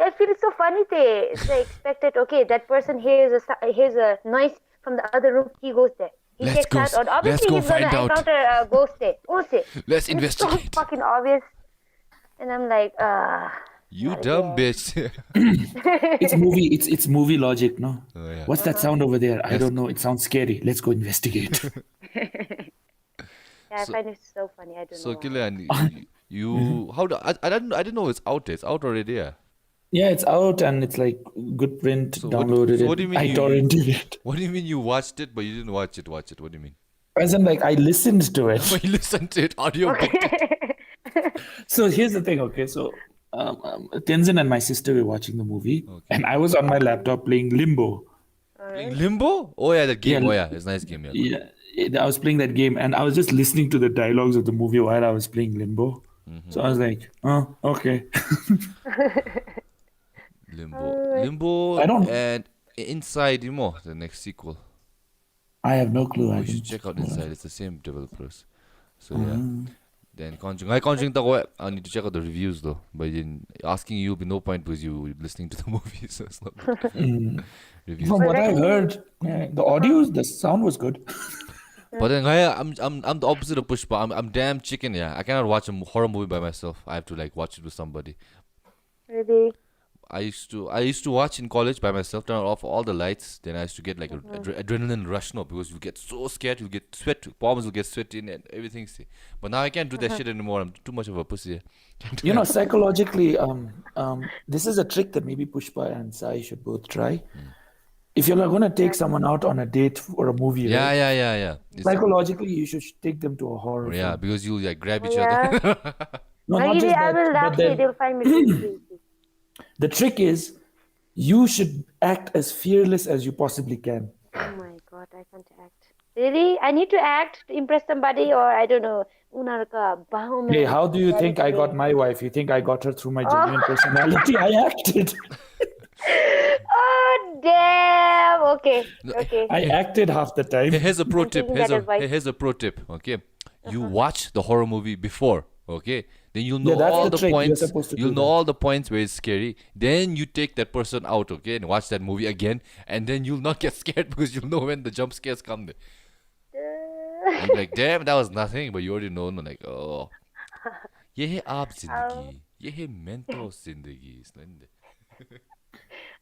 I feel it's so funny. It's like expected. Okay, that person hears a noise from the other room. He goes there. He Let's checks go out. Or let's obviously go he's gonna find out. encounter a ghost there. Also, Let's so investigate. fucking obvious. And I'm like, You not dumb again. bitch. It's movie logic, no? Oh, yeah. What's that sound over there? I don't know. It sounds scary. Let's go investigate. Yeah, I find it so funny. I don't So, know. Kilian, you how do I didn't know it's out. It's out already, yeah. Yeah, it's out and it's like good print. So Downloaded what do you it. mean I you- torrented it. What do you mean you watched it but you didn't watch it? Watch it. What do you mean? As in, like, I listened to it. When you listened to it, audio book. So here's the thing, okay? So Tenzin and my sister were watching the movie, and I was on my laptop playing Limbo. Playing Limbo? Oh yeah, that game. Yeah. Oh yeah, it's a nice game. Yeah. I was playing that game, and I was just listening to the dialogues of the movie while I was playing Limbo. So I was like, oh, okay. Limbo I don't- and Inside Imo, the next sequel. I have no clue. I You should didn't- check out Inside. It's the same developers. So yeah. Then Conjuring. I Conjuring I need to check out the reviews though. But in asking you will be no point because you listening to the movie, so it's not good. Reviews. From what I heard, the audio, the sound was good. But then I'm the opposite of Pushpa. I'm damn chicken, yeah. I cannot watch a horror movie by myself. I have to like watch it with somebody. Really? I used to watch in college by myself, turn off all the lights. Then I used to get like adrenaline rush now because you get so scared, you get sweat, palms will get sweaty and everything. See. But now I can't do that shit anymore. I'm too much of a pussy. You know, psychologically, this is a trick that maybe Pushpa and Sai should both try. If you're going to take someone out on a date or a movie, Yeah, right, yeah. It's- psychologically, you should take them to a horror yeah, film. because you'll like grab each Yeah. other. No, not Maybe just I that, will but laugh. then They'll find me crazy. the trick is you should act as fearless as you possibly can. Oh my God, I can't act. Really? I need to act to impress somebody, or I don't know. Unarka bahum. Hey, how do you think I got my wife? You think I got her through my genuine personality? I acted. Oh damn! Okay, okay. I acted half the time. Here's a pro I'm tip. taking that advice. Here's a pro tip. Okay, you watch the horror movie before. Okay, then you'll know Yeah, that's all the the trick. You're points. supposed to do You'll know that. all the points where it's scary. Then you take that person out. Okay, and watch that movie again, and then you'll not get scared because you'll know when the jump scares come. There. You'll be like, damn, that was nothing, but you already know. No, like, oh, ये है आप जिंदगी, ये है mental जिंदगी.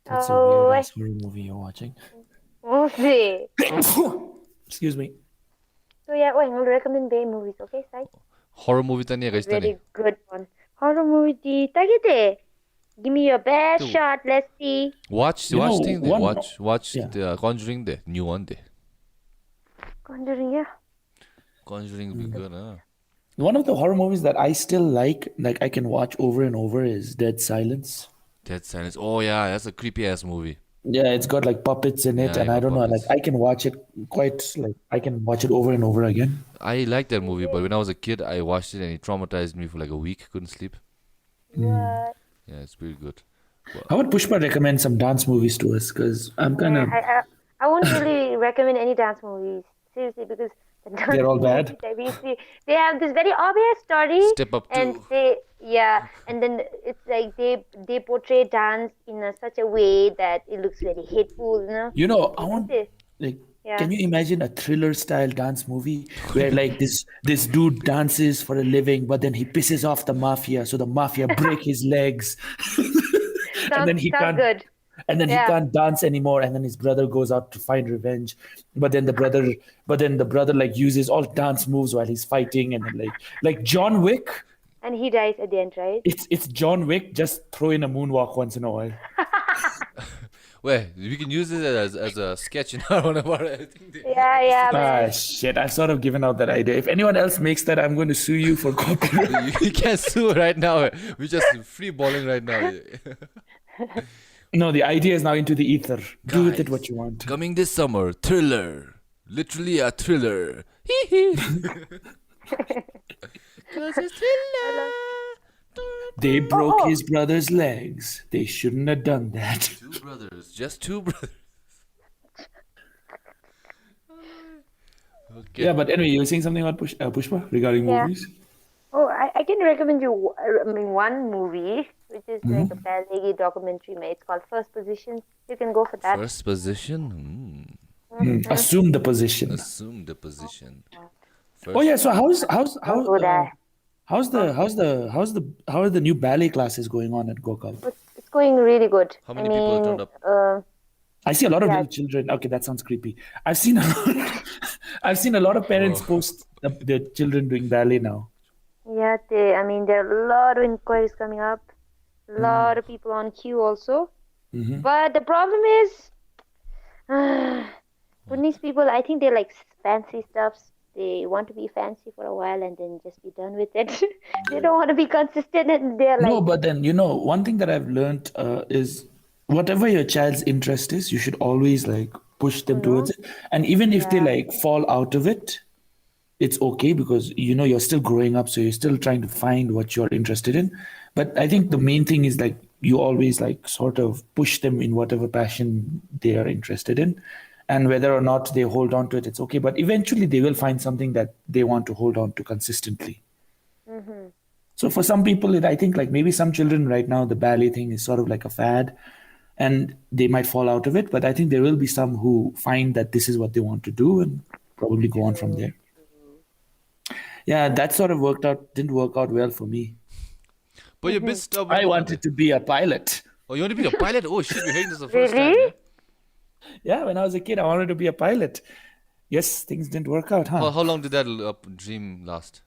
That's a Oh, weird ass horror movie you're watching. We'll see. Excuse me. So yeah, wait, I'll recommend Bay movies, okay, Sai? Horror movie tanya guys tanya. Very good one. Horror movie, di tagite. Give me your best Dude. shot. Let's see. Watch You know, thing there. one- Watch yeah. the Conjuring there, new one there. Conjuring, yeah. Conjuring be good, huh? One of the horror movies that I still like I can watch over and over, is Dead Silence. Dead Silence. Oh yeah, that's a creepy ass movie. Yeah, it's got like puppets in it, Yeah, and I I got don't know, like puppets. I can watch it I can watch it over and over again. I like that movie, but Really? when I was a kid, I watched it and it traumatized me for like a week. Couldn't sleep. Mm. What? Yeah, it's pretty good. Well, How about Pushpa recommend some dance movies to us? Because I'm kind Yeah, of, I won't really recommend any dance movies, seriously, because the dance they're all bad. movies that we see, they have this very obvious story, Step Up and 2. and then it's like they portray dance in such a way that it looks very hateful, you know. You know, I Isn't want it? like, Yeah. can you imagine a thriller style dance movie where like this dude dances for a living, but then he pisses off the mafia, so the mafia break his legs, and then Sounds good. he Yeah. can't dance anymore, and then his brother goes out to find revenge, but then the brother like uses all dance moves while he's fighting, and then like John Wick. And he dies at the end, right? It's John Wick, just throw in a moonwalk once in a while. Well, we can use this as a sketch in our one of our I think the Yeah, episodes. Ah, man. shit. I've sort of given out that idea. If anyone else makes that, I'm going to sue you for copyright. You can't sue right now. We're just free balling right now. No, the idea is now into the ether. Do with it what Guys, you want. coming this summer, thriller. Literally a thriller. Hee hee. Cause it's thriller. They broke Oh, his brother's legs. They shouldn't have done that. Two brothers, just two brothers. Okay. Yeah, but anyway, you were saying something about Pushpa regarding yeah. movies? Oh, I can recommend you, I mean, one movie, which is like a Hmm. ballet documentary, mate. It's called First Position. You can go for that. First position. Assume the position. Assume the position. Oh First. yeah, so Don't go there. how are the new ballet classes going on at GOKAP? It's going really good. How I many people turned mean, up? I see a lot of yeah, little children. Okay, that sounds creepy. I've seen a lot, I've seen a lot of parents Bro. post their children doing ballet now. yeah. I mean, there are a lot of inquiries coming up. A lot of people on queue also. Mhm. But the problem is, Punnis people, I think they like fancy stuffs. They want to be fancy for a while and then just be done with it. They don't want to be consistent, and they're No, like, but then, one thing that I've learned is whatever your child's interest is, you should always like push them towards it. And even if they yeah. like fall out of it, it's okay because you're still growing up, so you're still trying to find what you're interested in. But I think the main thing is like you always like sort of push them in whatever passion they are interested in. And whether or not they hold on to it, it's okay. But eventually they will find something that they want to hold on to consistently. Mm-hmm. So for some people, I think like maybe some children right now, the ballet thing is sort of like a fad and they might fall out of it. But I think there will be some who find that this is what they want to do and probably go on from True. there. Yeah, that sort of didn't work out well for me. But you're a bit stubborn. I wanted to be a pilot. Oh, you want to be a pilot? Oh shit, we're hearing this the first time. Really? Yeah, when I was a kid, I wanted to be a pilot. Yes, things didn't work out, Yeah? huh? How long did that dream last?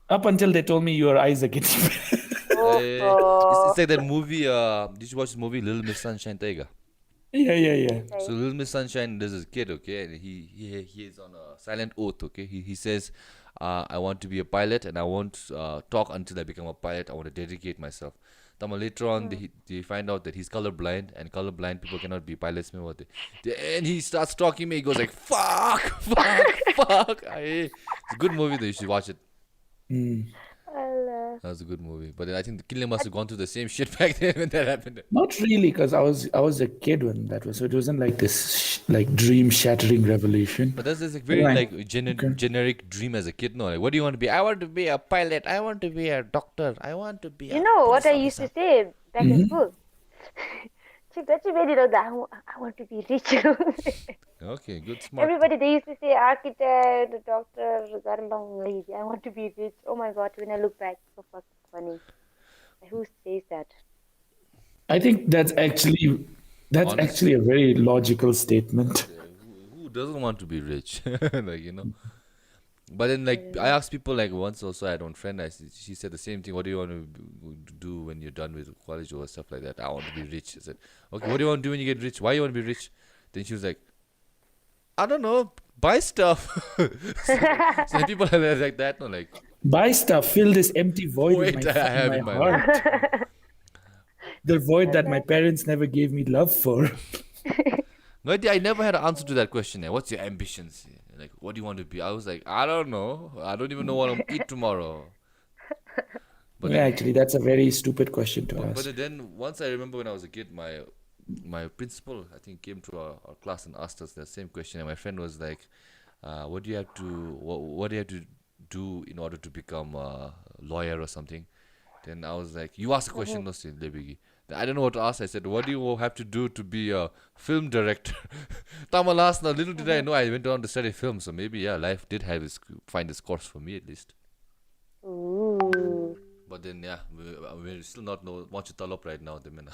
Up until they told me your eyes are getting It's Oh, like that movie. Did you watch this movie Little Miss Sunshine Taiga? Yeah. So Little Miss Sunshine, there's this kid, okay, and he is on a silent oath, okay. He says, I want to be a pilot, and I won't talk until I become a pilot. I want to dedicate myself. Then later on, they find out that he's colorblind, and colorblind people cannot be pilots. And he starts talking me. He goes like, fuck. It's a good movie though. You should watch it. Allah. That was a good movie. But then I think the Kinley must have gone through the same shit back then when that happened. Not really, because I was a kid when that was. So it wasn't like this like dream shattering revelation. But that's like very Right. like Okay. generic dream as a kid. No, like what do you want to be? I want to be a pilot. I want to be a doctor. I want to be You a know what I police used to officer. say back in school? Chikachi made it out that I want to be rich. Okay, good, smart. Everybody, they used to say architect, doctor, garlang lady. I want to be rich. Oh my God, when I look back, so fucking funny. Who says that? I think that's actually Honest. a very logical statement. Who doesn't want to be rich? Like. But then, like, I asked people, like, once also, I had one friend, she said the same thing. What do you want to do when you're done with college or stuff like that? I want to be rich. I said, okay, what do you want to do when you get rich? Why you want to be rich? Then she was like, I don't know, buy stuff. So people are like that, no, like, Buy stuff, fill this empty void wait, I have in my life. heart. The void that my parents never gave me love for. No, I never had an answer to that question. What's your ambitions? Like, what do you want to be? I was like, I don't know. I don't even know what I'm gonna eat tomorrow. But Yeah, then, actually, that's a very stupid question to but ask. then once I remember when I was a kid, my principal I think came to our class and asked us the same question, and my friend was like, "What do you have to what do you have to do in order to become a lawyer or something?" Then I was like, "You asked a question, no, sir, Lebigi." I don't know what to ask. I said, "What do you have to do to be a film director?" Tamalas, now little did I know I went on to study film, so maybe yeah, life did have find this course for me at least. Ooh. But then yeah, we still not know much talop right now, the minute.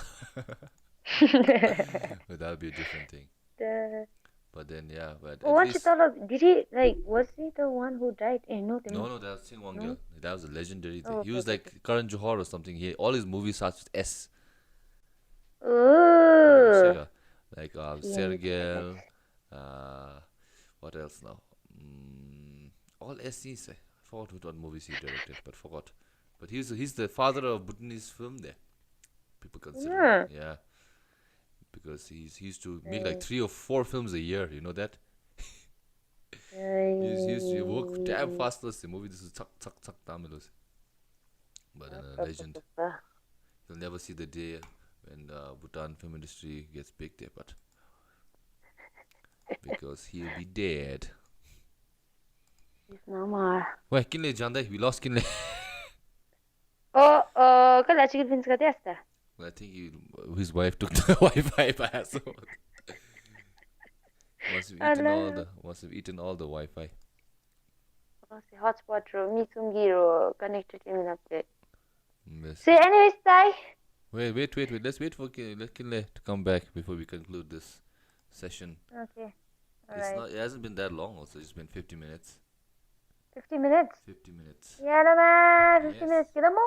But that'll be a different thing. The But then yeah, but at Once you least thought of, did he like? Was he the one who died? No, no, no, no, that's Sing Wangel. no. That was a legendary thing. Oh, He okay, was okay, okay. like Karan Johar or something. All his movies starts with S. Ooh. Like Yeah, I need to get Sergel, that. uh, what else now? All SCs. I forgot what movies he directed, but forgot. But he's the father of Bhutanese film there. People consider him, Yeah. yeah, because he used to make like 3 or 4 films a year. You know that? He used to work damn fast. The movie this is tak Tamilus. But a legend. You'll never see the day when Bhutan film industry gets big there, but because he'll be dead. He's no more. Why Kinley Jandai? We lost Kinley. Kala chicken pins ka testa. I think his wife took the Wi-Fi password. Must have eaten all the Wi-Fi. Hotspot ro mi sungi ro connected to me update. Yes. So anyways, Sai. Wait. Let's wait for Kinley to come back before we conclude this session. Okay. Alright. It hasn't been that long. Also, it's been 50 minutes. 50 minutes. 50 minutes. Yeah, man. 50 Yes. minutes. Kita mo?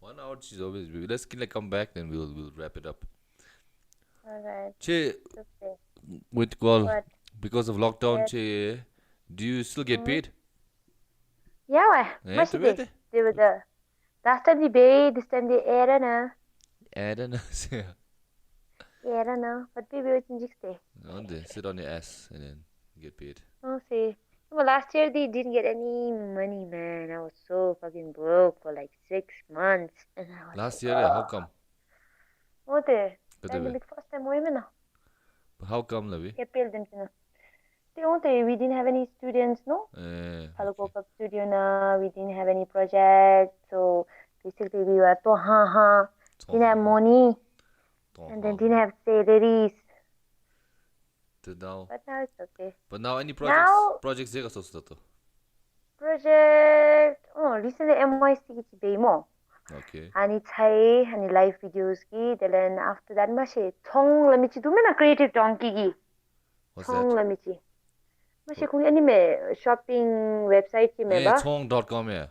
1 hour. She's always. Let's Kinley come back, then we'll wrap it up. Alright. Che, Okay. with call What? because of lockdown. Yes. Che, do you still get paid? Yeah, why? Eh, Much to they? bed? They were the last time they paid, this time they air na. I don't know. Air na. But baby, what's in stay? On there, sit on your ass and then get paid. Oh, see. Well, last year they didn't get any money, man. I was so fucking broke for like 6 months. And I was Last like, year, how come? oh, there. But the way. Pandemic first time, why na? How come, Lavi? Get paid them, you know. We didn't have any students, no? Okay. GOKAP studio na, we didn't have any projects, so basically we were didn't have money, and then didn't have salaries. Now. But now it's okay. But now any projects? Now- Projects they also start. Project, recently MYC ki bay mo. Okay. Hani chai, hani live videos ki, then after that mashe thong lamichi do na creative donkey ki. What's Thong that? lamichi. Mashe kung anime shopping website ki me ba? Chong.com, yeah.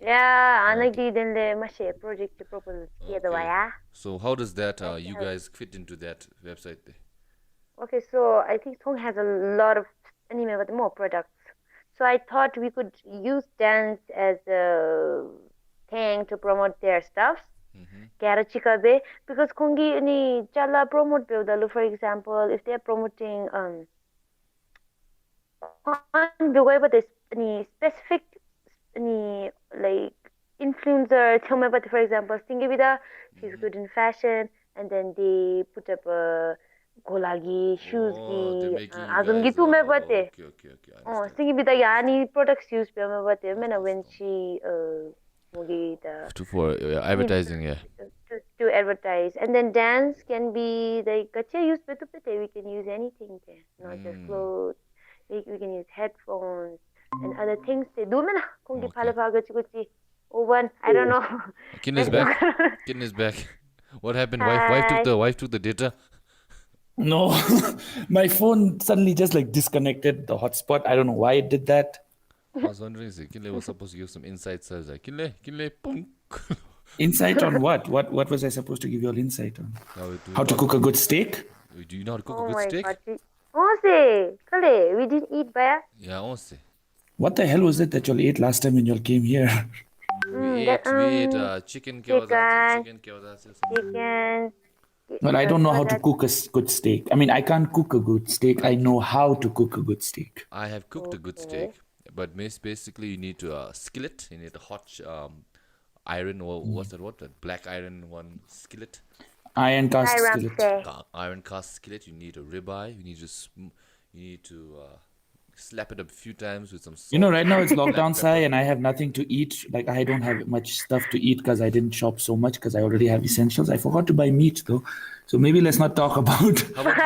Yeah, anagdi din le mashe project ki proposal ki da Okay. ya. So how does that you guys fit into that website there? Okay, so I think Thong has a lot of anime with more products. So I thought we could use dance as a thing to promote their stuff. Kara chikabe because kongi ni chala promote buildalu, for example, if they're promoting but this any specific any like influencer but for example Singivida, she's good in fashion, and then they put up a golagi shoes They're ki making you azum guys, gitu me bate okay. I understand. Singivida yani products use pe me bate mena when she mogi the For advertising, yeah. to advertise, and then dance can be like gacha use pe we can use anything there, not just clothes. We can use headphones and other things they do mena kongi phala phaga chikuchi one I don't know. Kin is back. Kin is back. What happened? Wife took the data. No, my phone suddenly just like disconnected the hotspot. I don't know why it did that. I was wondering, Kinley was supposed to give some insights. I was like, Kinley, punk. Insight on what? What was I supposed to give you all insight on? How to cook a good steak? Do you know how to cook Oh a good my steak? god. Say, Kale, we didn't eat baya. Yeah, honestly. What the hell was it that y'all ate last time when y'all came here? We ate chicken kyawaza. Chicken, But I don't know how to cook a good steak. I mean, I can't cook a good steak. I know how to cook a good steak. I have cooked a good steak, but basically you need to skillet. You need a hot iron, or what's that? What that black iron one skillet? Iron cast skillet. Iron cast skillet. You need a ribeye. You need to slap it up a few times with some salt. Right now it's lockdown, Sai, and I have nothing to eat. Like, I don't have much stuff to eat because I didn't shop so much because I already have essentials. I forgot to buy meat though. So maybe let's not talk about How about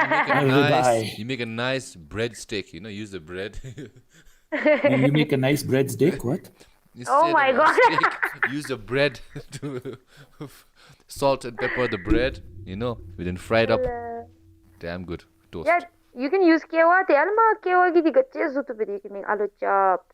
you ribeye. make a nice bread steak? Use the bread. You make a nice bread steak, what? Oh my Instead of a God. steak, use the bread to salt and pepper the bread. Then fry it up. Damn good toast. Yeah, you can use kewa. Kewa gidi gache zutu you can make aloo chop.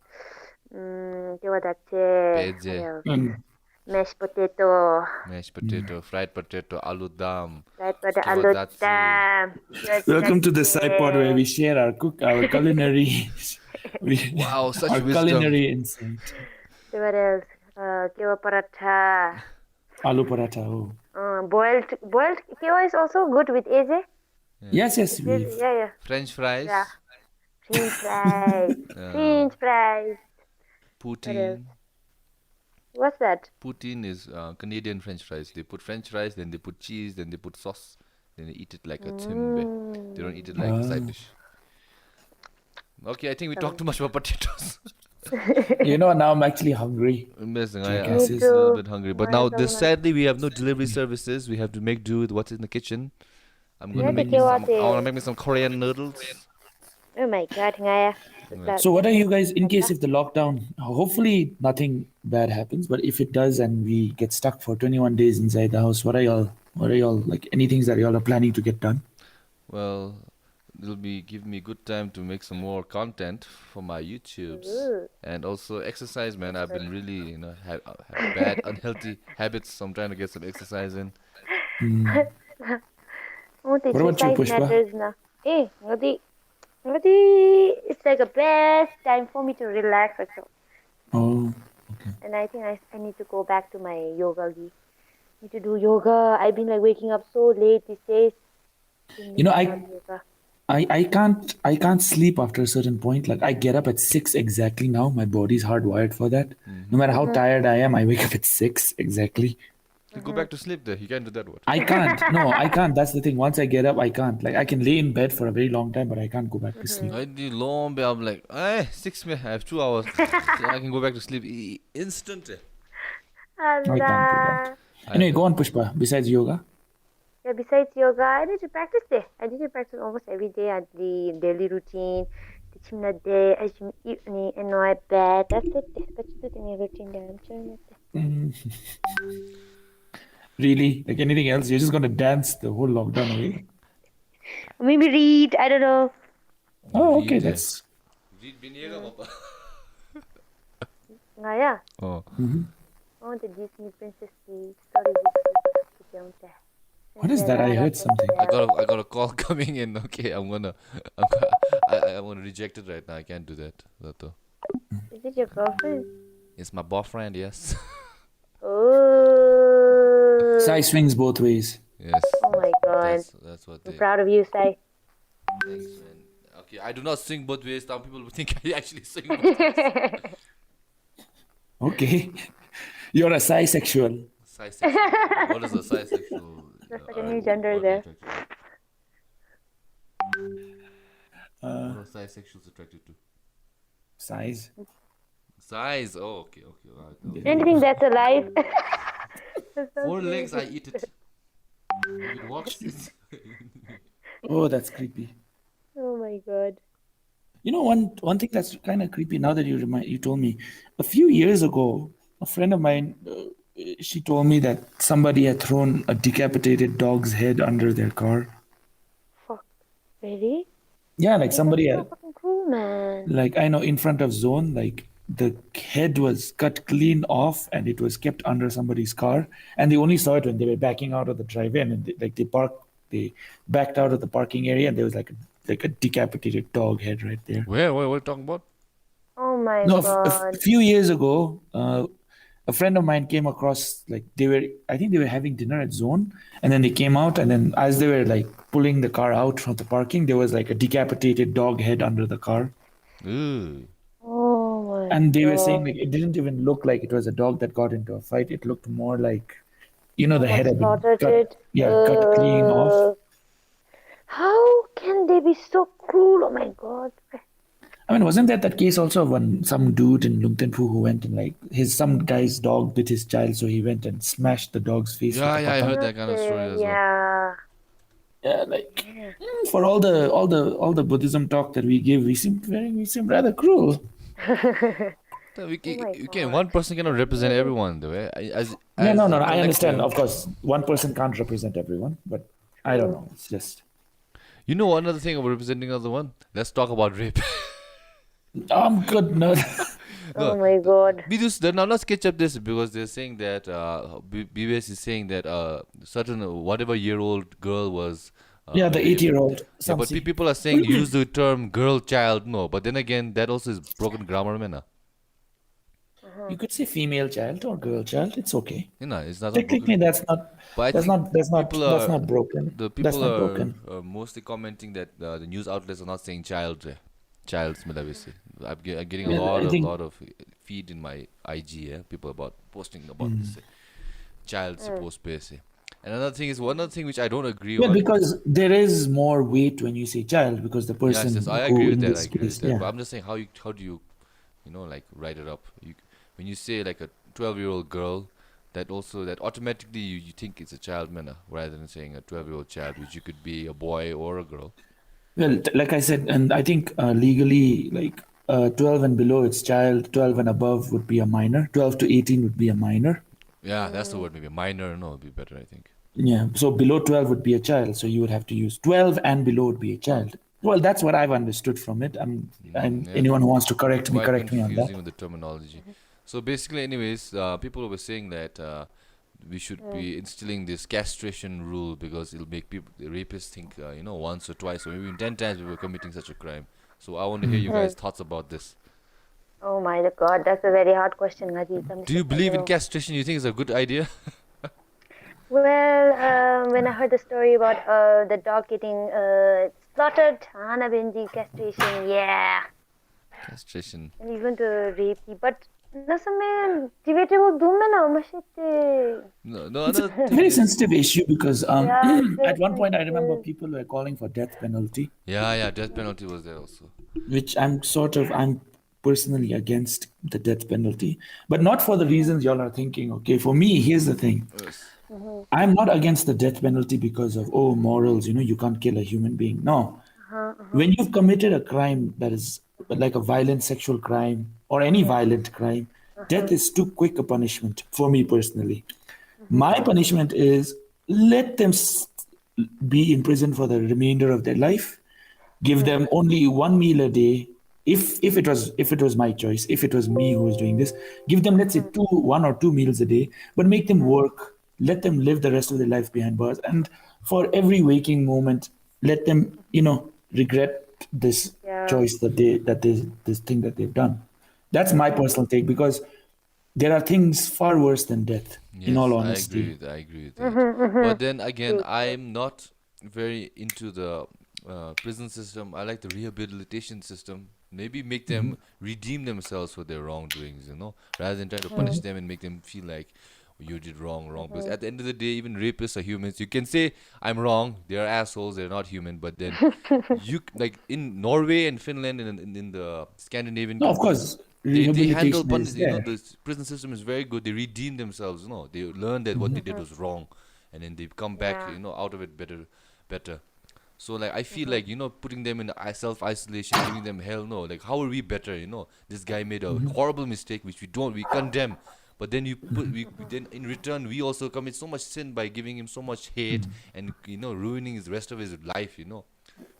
Kewa dache. Beje, Mashed potato. mashed potato, fried potato, aloo dam. Right, but the Kewa aloo dache. dam. Welcome to the PSY-POD where we share our culinary, Wow, such our wisdom. culinary insight. What else? Kewa paratha. Aloo paratha. Oh. Boiled kewa is also good with AJ. Yes. Yeah. French fries. Yeah. French fries. French fries. Poutine. What's that? Poutine is Canadian French fries. They put French fries, then they put cheese, then they put sauce, then they eat it like a timbe. They don't eat it like a side dish. Okay, I think we talked too much about potatoes. Now I'm actually hungry. Amazing. Me I'm too. a little bit hungry. But now, Mine too. sadly, we have no delivery services. We have to make do with what's in the kitchen. I'm gonna Yeah, make the me some. kewa I wanna make me some Korean noodles. Oh my God, ngaya. So what are you guys, in case if the lockdown, hopefully nothing bad happens, but if it does and we get stuck for 21 days inside the house, what are y'all, like, any things that y'all are planning to get done? Well, it'll give me good time to make some more content for my YouTubes Ooh. and also exercise. Man, I've been really have bad unhealthy habits. So I'm trying to get some exercise in. Oh, the What about you, exercise Pushpa? matters na. Ngadi, it's like a best time for me to relax also. Oh, okay. And I think I need to go back to my yoga gi. Need to do yoga. I've been like waking up so late these days. I can't sleep after a certain point. Like, I get up at 6 exactly now. My body's hardwired for that. No matter how tired I am, I wake up at 6 exactly. You go back to sleep there. You can't do that. What? I can't. No, I can't. That's the thing. Once I get up, I can't. Like, I can lay in bed for a very long time, but I can't go back to sleep. I do long. I'm like, 6 minutes. I have 2 hours. So I can go back to sleep instant. I can't do that. Anyway, go on, Pushpa. Besides yoga. Yeah, besides yoga, I need to practice there. I need to practice almost every day at the daily routine. The chimna day, I should eat and know I bad. That's it. That's the thing routine there. I'm trying it. Really? Like, anything else? You're just going to dance the whole lockdown away? Maybe read. I don't know. Oh, okay. Read, That's... Read Biniega, Papa. Yeah. Oh. Oh, the Disney princess story. What is that? I heard something. I got a call coming in. Okay, I'm gonna reject it right now. I can't do that. Is it your girlfriend? It's my boyfriend. Yes. Oh. Sai swings both ways. Yes. Oh my God. That's what I'm they. proud of you, Sai. Thanks, man. Okay, I do not sing both ways. Some people will think I actually sing both ways. Okay. You're a Sai sexual. Bisexual. What is a bisexual? That's like a new gender there. What are bisexuals attracted to? Size. Size. Oh, okay. Right. Anything that's alive. That's so 4 cute. legs, I eat it. If it walks, it's Oh, that's creepy. Oh my God. One thing that's kind of creepy now that you told me. A few years ago, a friend of mine, she told me that somebody had thrown a decapitated dog's head under their car. Fuck. Really? Yeah, like somebody That's had, so fucking cool, man. like, I know, in front of Zone, like the head was cut clean off and it was kept under somebody's car, and they only saw it when they were backing out of the driveway, and they backed out of the parking area, and there was like a decapitated dog head right there. where? What are you talking about? Oh my No, God. a few years ago, a friend of mine came across, like I think they were having dinner at Zone, and then they came out, and then as they were like pulling the car out from the parking, there was like a decapitated dog head under the car. Ooh. Oh my And they were saying God. like it didn't even look like it was a dog that got into a fight. It looked more like, the Someone head had been slaughtered cut, it. yeah, cut clean off. How can they be so cruel? Oh my God. I mean, wasn't that case also of some dude in Lumtenpu who went and like some guy's dog bit his child, so he went and smashed the dog's face with Yeah, a yeah, I pata? heard that kind of story as well. Yeah. Yeah, like Yeah. for all the Buddhism talk that we give, we seem rather cruel. So we, Oh my you can God. one person cannot represent everyone, though. As Yeah, no, as no, a no. I understand. collective. Of course, one person can't represent everyone, but I don't know. It's just You know another thing about representing another one? Let's talk about rape. I'm good. No, Oh No, my God. we just now let's catch up this because they're saying that BBS is saying that certain whatever year old girl was yeah, the raped. 80-year-old Yeah, but Samsi. people are saying use the term girl child. No, but then again that also is broken grammar, man. You could say female child or girl child. It's okay. You know, it's not Technically, broken. that's not. But I That's think not. That's not. people That's are not broken. the That's people not are broken. mostly commenting that the news outlets are not saying child. Child's Milavisi. I'm getting a Well, lot I of think feed in my IG. Yeah, people about posting about this. Child supposed to. And another thing is one other thing which I don't agree well, on. because there is more weight when you say child, because the Yes, yes, person I who agree with in that. I this agree with case, that. But yeah, I'm just saying how do you like write it up? When you say like a 12-year-old girl, that automatically you think it's a child manner rather than saying a 12-year-old child, which you could be a boy or a girl. well, like I said, and I think legally, like 12 and below, it's child. 12 and above would be a minor. 12 to 18 would be a minor. Yeah, that's the word. Maybe minor. No, would be better. I think. Yeah, so below 12 would be a child. So you would have to use 12 and below would be a child. Well, that's what I've understood from it. I'm Yeah, anyone who wants to quite correct me on confusing that. with the terminology. So basically, anyways, people were saying that we should be instilling this castration rule because it'll make people the rapists think once or twice or maybe even 10 times we were committing such a crime. So I want to hear you guys' thoughts about this. Oh my God. That's a very hard question, Ngaji. Do you believe in castration? You think it's a good idea? Well, when I heard the story about the dog getting slaughtered, Hana Benji castration, yeah, Castration. and he's going to rape you. But nasame debatable dumena mashite. No, no. It's a Another thing very is, sensitive issue because Yeah, it's very at one point I remember sensitive. people were calling for death penalty, yeah, death penalty was there also. which I'm personally against the death penalty, but not for the reasons y'all are thinking. Okay, for me, here's the thing. Yes. I'm not against the death penalty because of morals, you can't kill a human being. No. When you've committed a crime that is like a violent sexual crime or any violent crime, death is too quick a punishment for me personally. My punishment is let them be in prison for the remainder of their life. Give them only one meal a day. If it was my choice, if it was me who was doing this, give them, let's say, 1 or 2 meals a day, but make them work. Let them live the rest of their life behind bars, and for every waking moment, let them regret this Yeah. choice that they this thing that they've done. That's my personal take, because there are things far worse than death, in all Yes, honesty. I agree with that. But then again, True. I'm not very into the prison system. I like the rehabilitation system. Maybe make them redeem themselves for their wrongdoings, rather than trying to punish them and make them feel like you did wrong. Because at the end of the day, even rapists are humans. You can say I'm wrong. They're assholes. They're not human. But then like in Norway and Finland and in the Scandinavian No, of countries, course, they handle rehabilitation is there. the prison system is very good. They redeem themselves. They learn that what they did was wrong, and then they come back. Yeah. Out of it better. So like I feel like putting them in self isolation, giving them hell no. Like how are we better? This guy made a horrible mistake which we condemn. But then then in return we also commit so much sin by giving him so much hate and ruining his rest of his life. So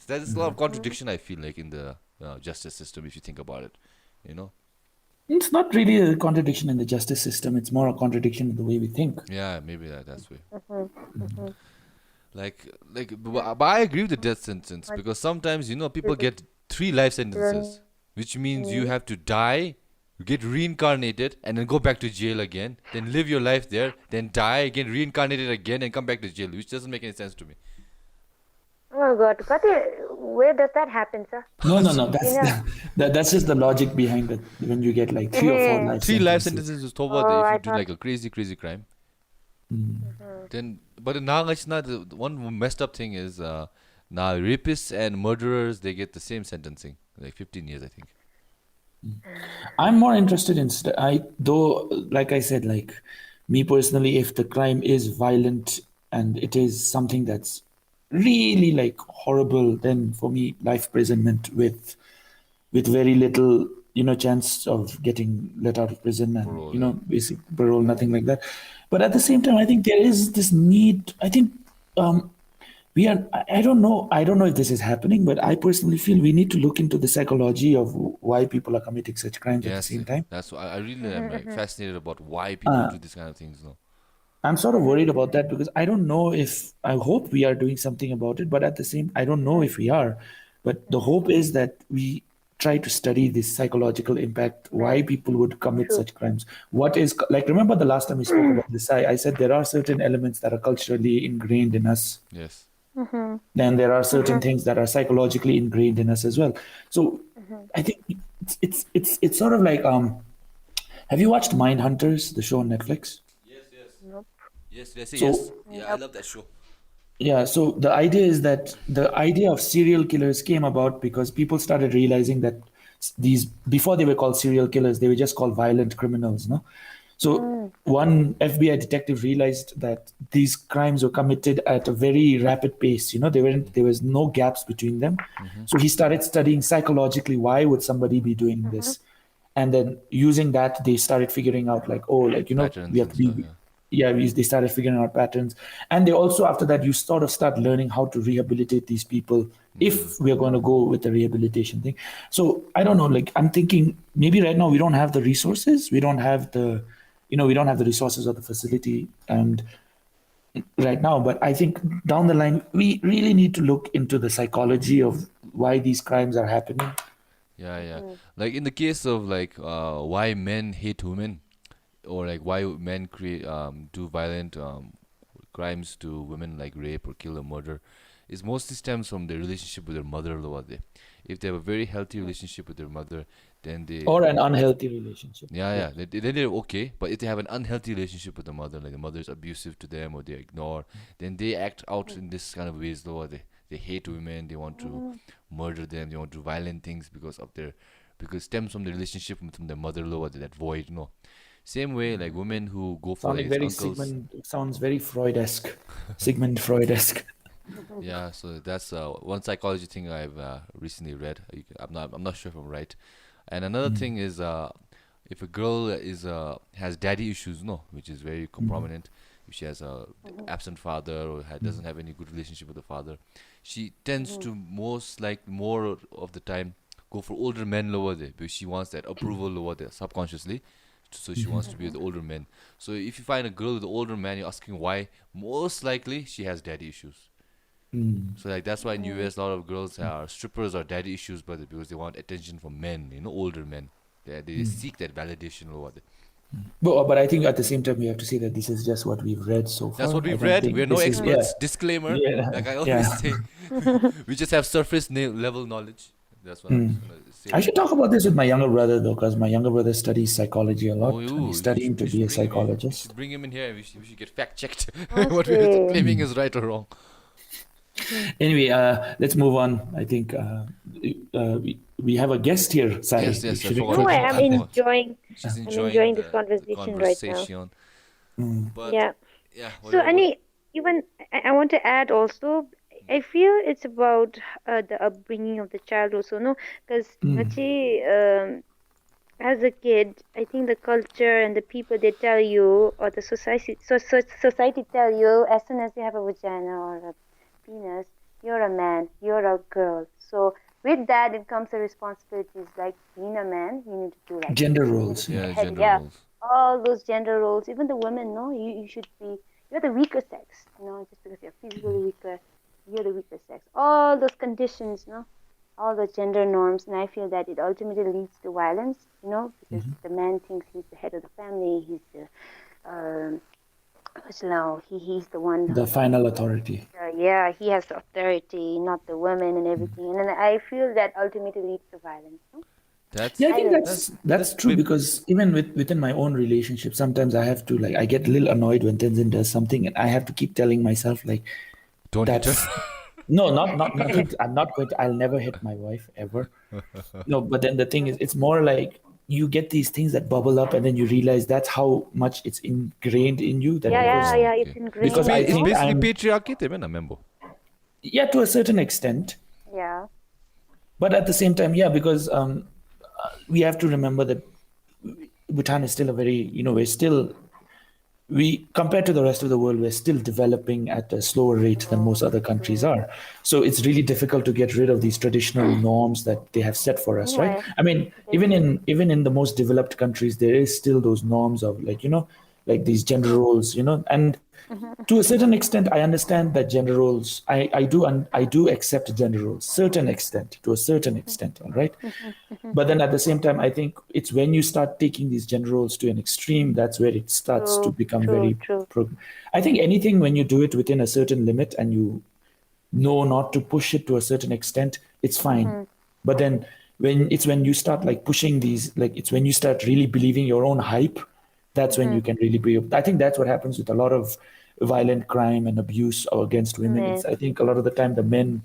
there's a lot of contradiction I feel like in the justice system if you think about it. You know. It's not really a contradiction in the justice system. It's more a contradiction in the way we think. Yeah, maybe that's way. But I agree with the death sentence because sometimes people get 3 life sentences, which means you have to die, get reincarnated, and then go back to jail again, then live your life there, then die again, reincarnated again, and come back to jail, which doesn't make any sense to me. Oh God, where does that happen, sir? No. You know. That's just the logic behind it. When you get like 3 or 4 life 3 life sentences. sentences is Oh, if I you do thought. like a crazy crime. Then, but in Nagasna, the one messed up thing is now rapists and murderers, they get the same sentencing, like 15 years, I think. I'm more interested in though, like I said, like me personally, if the crime is violent and it is something that's really like horrible, then for me, life imprisonment with very little, chance of getting let out of prison and Parole, yeah. basic parole, nothing like that. But at the same time, I think there is this need. I think um, we are. I don't know if this is happening, but I personally feel we need to look into the psychology of why people are committing such crimes at the Yes, same time. that's why I really am like fascinated about why people do these kind of things. No. I'm sort of worried about that because I don't know if I hope we are doing something about it, but at the same, I don't know if we are. But the hope is that we try to study this psychological impact, why Right. people would commit True. such crimes. What is like? Remember the last time we spoke about this? I said there are certain elements that are culturally ingrained in us. Yes. Then there are certain things that are psychologically ingrained in us as well. So I think it's sort of like have you watched Mindhunters, the show on Netflix? Nope. Yes. So Yeah, I love that show. yeah, so the idea is that the idea of serial killers came about because people started realizing that these before they were called serial killers, they were just called violent criminals, no? So one FBI detective realized that these crimes were committed at a very rapid pace. There was no gaps between them. So he started studying psychologically why would somebody be doing this, and then using that they started figuring out like, oh, like we Patterns have and to stuff. be, Yeah. yeah, they started figuring out patterns, and they also after that you sort of start learning how to rehabilitate these people if we're going to go with the rehabilitation thing. So I don't know, like I'm thinking maybe right now we don't have the resources, we don't have the resources or the facility and right now, but I think down the line we really need to look into the psychology of why these crimes are happening. Yeah. Like in the case of like why men hate women, or like why men create do violent crimes to women like rape or kill or murder, is mostly stems from their relationship with their mother. If they have a very healthy relationship with their mother, then they Or an unhealthy relationship. yeah, then they're okay. But if they have an unhealthy relationship with the mother, like the mother is abusive to them or they ignore, then they act out in this kind of ways. Though they hate women, they want to murder them, they want to do violent things because it stems from the relationship from their mother. That void, Same way, like women who go for like Sounding his very uncles. Sigmund, it sounds very Freud-esque. Sigmund Freud-esque. Yeah, so that's one psychology thing I've recently read. I'm not sure if I'm right. And another thing is if a girl has daddy issues, no, which is very prominent. If she has a absent father or doesn't have any good relationship with the father, she tends to more of the time go for older men lower there because she wants that approval lower there subconsciously. So she wants to be with the older men. So if you find a girl with an older man, you're asking why. Most likely she has daddy issues. So like that's why in US a lot of girls are strippers or daddy issues, but because they want attention from men, older men. They seek that validation or what. But I think at the same time we have to say that this is just what we've read so That's far. what I we've don't read. We're think no this is yeah, experts. Disclaimer. yeah, Like I always yeah. say, we just have surface level knowledge. That's what I'm just gonna say I right should now. talk about this with my younger brother though, because my younger brother studies psychology a Oh, lot and he's you studying should to you be should a bring him. We psychologist. should bring him in here. We should get fact checked. What we're Okay. claiming is right or wrong. Anyway, let's move on. I think we have a guest here, Sai. Yes, We yes. I shouldn't forgot. No, forget. I forgot. She's I'm enjoying enjoying this the conversation right now. conversation. But Yeah. yeah, So, what? Ani, even I want to add also, I feel it's about the upbringing of the child also, no? Because as a kid, I think the culture and the people they tell you, or the society tell you, as soon as you have a vagina or a penis, you're a man, you're a girl. So with that, it comes the responsibilities like being a man. You need to do like Gender you need to roles, be yeah. the Yeah, head, gender yeah, roles. all those gender roles. Even the women, no, you should be. You're the weaker sex, just because you're physically weaker, you're the weaker sex. All those conditions, no. all the gender norms, and I feel that it ultimately leads to violence, because the man thinks he's the head of the family, he's the, he's the one The final authority. yeah, he has the authority, not the women and everything. And then I feel that ultimately leads to violence. No? That's Yeah, I think Violence. that's true bit- because even within my own relationship, sometimes I have to like I get a little annoyed when Tenzin does something, and I have to keep telling myself like don't hit her. that's no, not nothing. I'm not going to. I'll never hit my wife ever. No, but then the thing is, it's more like you get these things that bubble up, and then you realize that's how much it's ingrained in you. That Yeah, because yeah, it's Okay. because ingrained, I It's think basically I'm patriarchy, te na member. yeah to a certain extent, Yeah. but at the same time, yeah, because we have to remember that Bhutan is still a very we're still we compared to the rest of the world we're still developing at a slower rate than most other countries are, so it's really difficult to get rid of these traditional norms that they have set for us, right? Yeah, I mean, even in the most developed countries there is still those norms of like like these gender roles, and to a certain extent I understand that gender roles I do accept gender roles certain extent to a certain extent, all right, but then at the same time, I think it's when you start taking these gender roles to an extreme, that's where it starts to true, become true, very. true. I think anything when you do it within a certain limit and you know not to push it to a certain extent, it's fine. But then when you start like pushing these, like it's when you start really believing your own hype, that's when you can really be. I think that's what happens with a lot of violent crime and abuse against women. Yes. It's I think a lot of the time the men,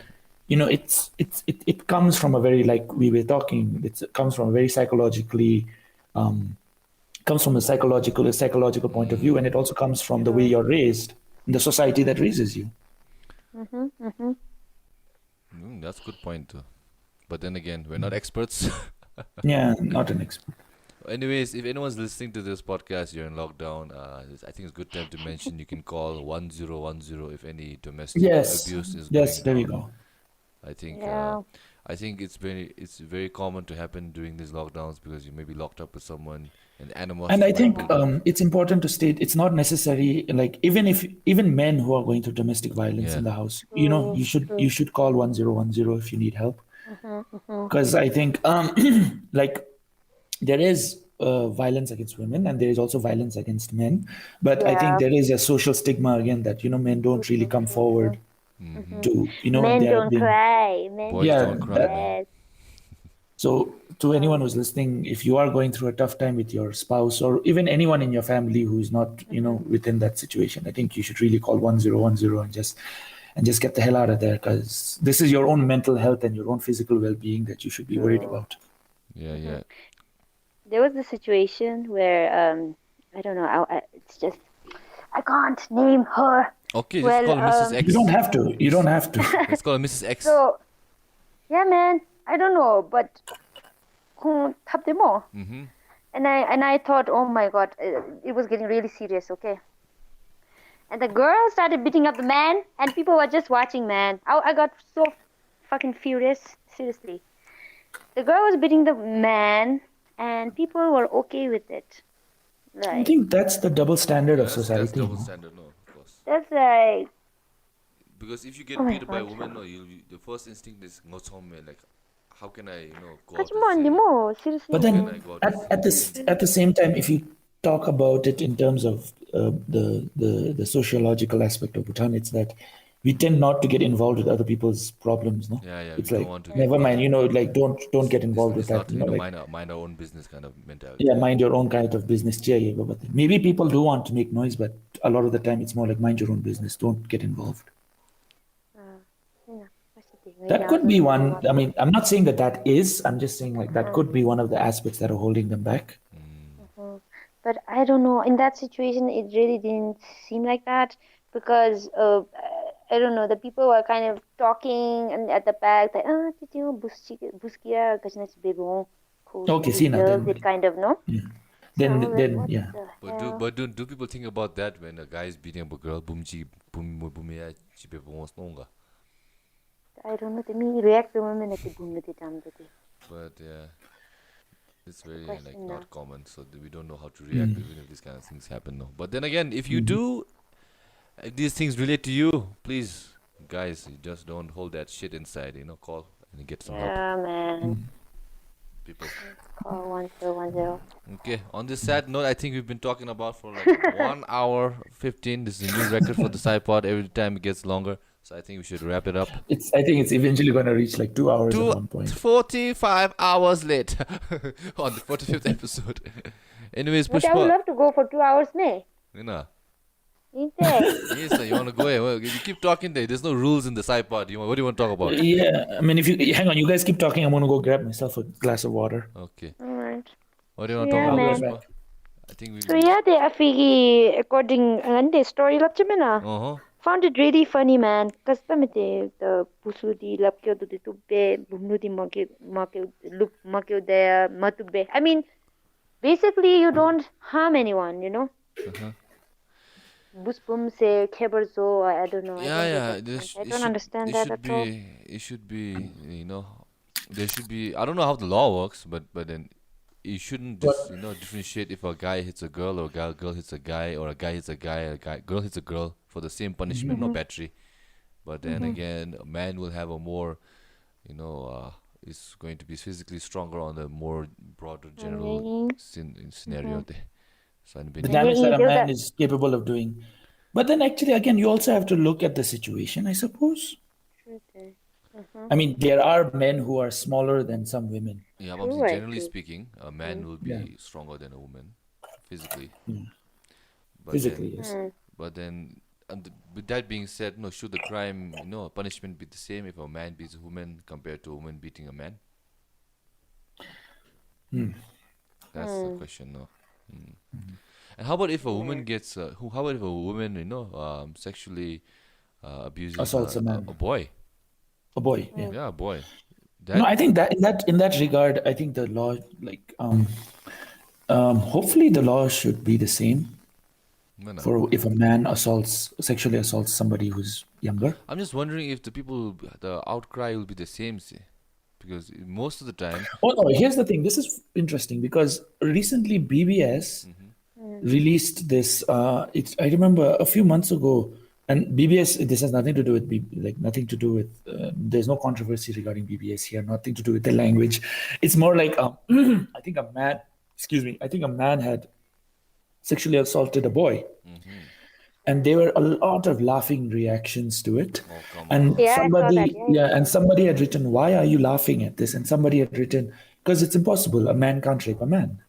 it comes from a very like we were talking. It comes from a very psychologically comes from a psychological point of view, and it also comes from the way True. you're raised in the society that raises you. That's a good point too. But then again, we're not experts. Yeah, not an expert. Anyways, if anyone's listening to this podcast, you're in lockdown. I think it's a good time to mention you can call 1010 if any domestic Yes, abuse is yes, going there we down. go. I think Yeah. I think it's very common to happen during these lockdowns because you may be locked up with someone and And animosity I might think build up. it's important to state it's not necessary like even men who are going through domestic violence Yeah. in the house, True, you true. should call 1010 if you need help, Mm-hmm, mm-hmm. because I think like there is violence against women and there is also violence against men, but I think Yeah. there is a social stigma again that men True, don't really true, come true, true. forward Mm-hmm. to when Men they are don't being. cry. Men Boys Yeah, don't don't. cry, that. man. Yes. So, to anyone who's listening, if you are going through a tough time with your spouse or even anyone in your family who's not, within that situation, I think you should really call 1010 and just get the hell out of there, because this is your own mental health and your own physical well-being that you should be worried True. about. Yeah, Mm-hmm. yeah. There was a situation where I don't know. It's just I can't name her. Okay, just Well, call Mrs. You don't X. have to. You don't have to. Let's call her Mrs. X. so yeah, man. I don't know, but tap them all. Mm-hmm. And I thought, oh my god, it was getting really serious. Okay. And the girl started beating up the man, and people were just watching, man. I got so fucking furious. Seriously. The girl was beating the man, and people were okay with it. I Like, think that's the double standard Yeah, of that's society. double No? standard, no, of course. that's like, Because if you oh get my beat by a god. woman, no, the first instinct is ngotome, like, how can I, go out Come and on, say, Dimo. Seriously, But how can then man. I go out and at, at say, this at the same time, if you talk about it in terms of the sociological aspect of Bhutan, it's that we tend not to get involved with other people's problems. No, yeah, we it's don't like want to get never mind. involved. Like don't get It's involved with it's that. not Like mind our own business kind of yeah, mentality. mind your own kind of business. Yeah, yeah, but maybe people do want to make noise, but a lot of the time it's more like mind your own business. Don't get involved. Uh, yeah, what's the thing? Maybe That I was could be also one. I watching. mean, I'm not saying that is. I'm just saying like that could be one of the aspects that are holding them back. Mhm. But I don't know. In that situation, it really didn't seem like that because I don't know. The people were kind of talking and at the back, like, ah, did you buskia gajnas bebon? Cool. Okay, She see now deserves it, then, kind of, no? yeah. So I then was like, then what yeah. the But hell? do people think about that when a guy is beating up a girl? Boom, chipe bumos nonga. I don't know. Me react to women at the boom at the time. But yeah, it's That's the very like question now. not common, so we don't know how to react even if these kind of things happen. No, but then again, if you do, if these things relate to you, please, guys, you just don't hold that shit inside. Call and get some help. Yeah, man. People. Call 1010. Okay. On this sad note, I think we've been talking about for like 1 hour 15. This is a new record for the SciPod. Every time it gets longer, so I think we should wrap it up. I think it's eventually going to reach like 2 hours at Two one point. 45 hours late on the 45th episode. Anyways, But I would Pushpa, love to go for 2 hours, ne? you know. Ain't it? Yes, sir, you want to go ahead. Well, you keep talking there. There's no rules in the SciPod. What do you want to talk about? Yeah, I mean, if you hang on, you guys keep talking. I'm going to go grab myself a glass of water. Okay. Alright. What do you want to Yeah, talk man. about, Pushpa? I think we. So yeah, they afigi according and the story lap chimena. Uh-huh. Found it really funny, man. Custom the pusudi lapkyo the tubbe bumnudi makyo there matube. I mean, basically you don't harm anyone, you know. Uh-huh. Buspum se keberzo. I don't know. Yeah. I don't understand that at all. It should be, there should be. I don't know how the law works, but then you shouldn't just, differentiate if a guy hits a girl or a girl hits a guy or a guy hits a guy, girl hits a girl for the same punishment, no battery. But then again, a man will have a more, is going to be physically stronger on the more broader general scenario there. So The damage that a man is capable of doing. But then actually, again, you also have to look at the situation, I suppose. I mean, there are men who are smaller than some women. Yeah, but True, generally true. speaking, a man will be Yeah. stronger than a woman physically. But Physically, then, yes. But then, with that being said, should the crime, punishment be the same if a man beats a woman compared to a woman beating a man? That's the question, no. And how about if a woman gets, how about if a woman, sexually abuses Assaults a man. a boy? A boy, yeah. Yeah, a boy. No, I think that in that regard, I think the law, like, hopefully the law should be the same No. for if a man sexually assaults somebody who's younger. I'm just wondering if the outcry will be the same, see? Because most of the time, Oh no, here's the thing. This is interesting because recently BBS released this. I remember a few months ago, and BBS. This has nothing to do with nothing to do with. There's no controversy regarding BBS here. Nothing to do with the language. It's more like I think a man. Excuse me. I think a man had sexually assaulted a boy. And there were a lot of laughing reactions to it. And Yeah, I saw somebody, that, and somebody had written, "Why are you laughing at this?" And somebody had written, "Because it's impossible. A man can't rape a man."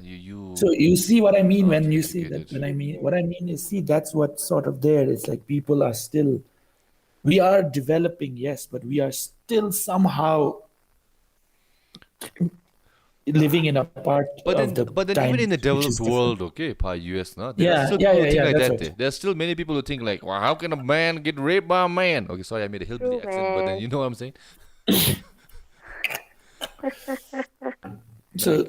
you. So you see what I mean when you say Get that. it. What I mean is, see, that's what sort of there. It's like people are still, we are developing, yes, but we are still somehow living in a part of the But then time even in the which is developed world, okay, US, no, there Yeah, are still yeah, people who yeah, think yeah, like that's that. right. There. There's still many people who think like, well, how can a man get raped by a man? Okay, sorry, I made a hillbilly True, accent, but then man. you know what I'm saying? So,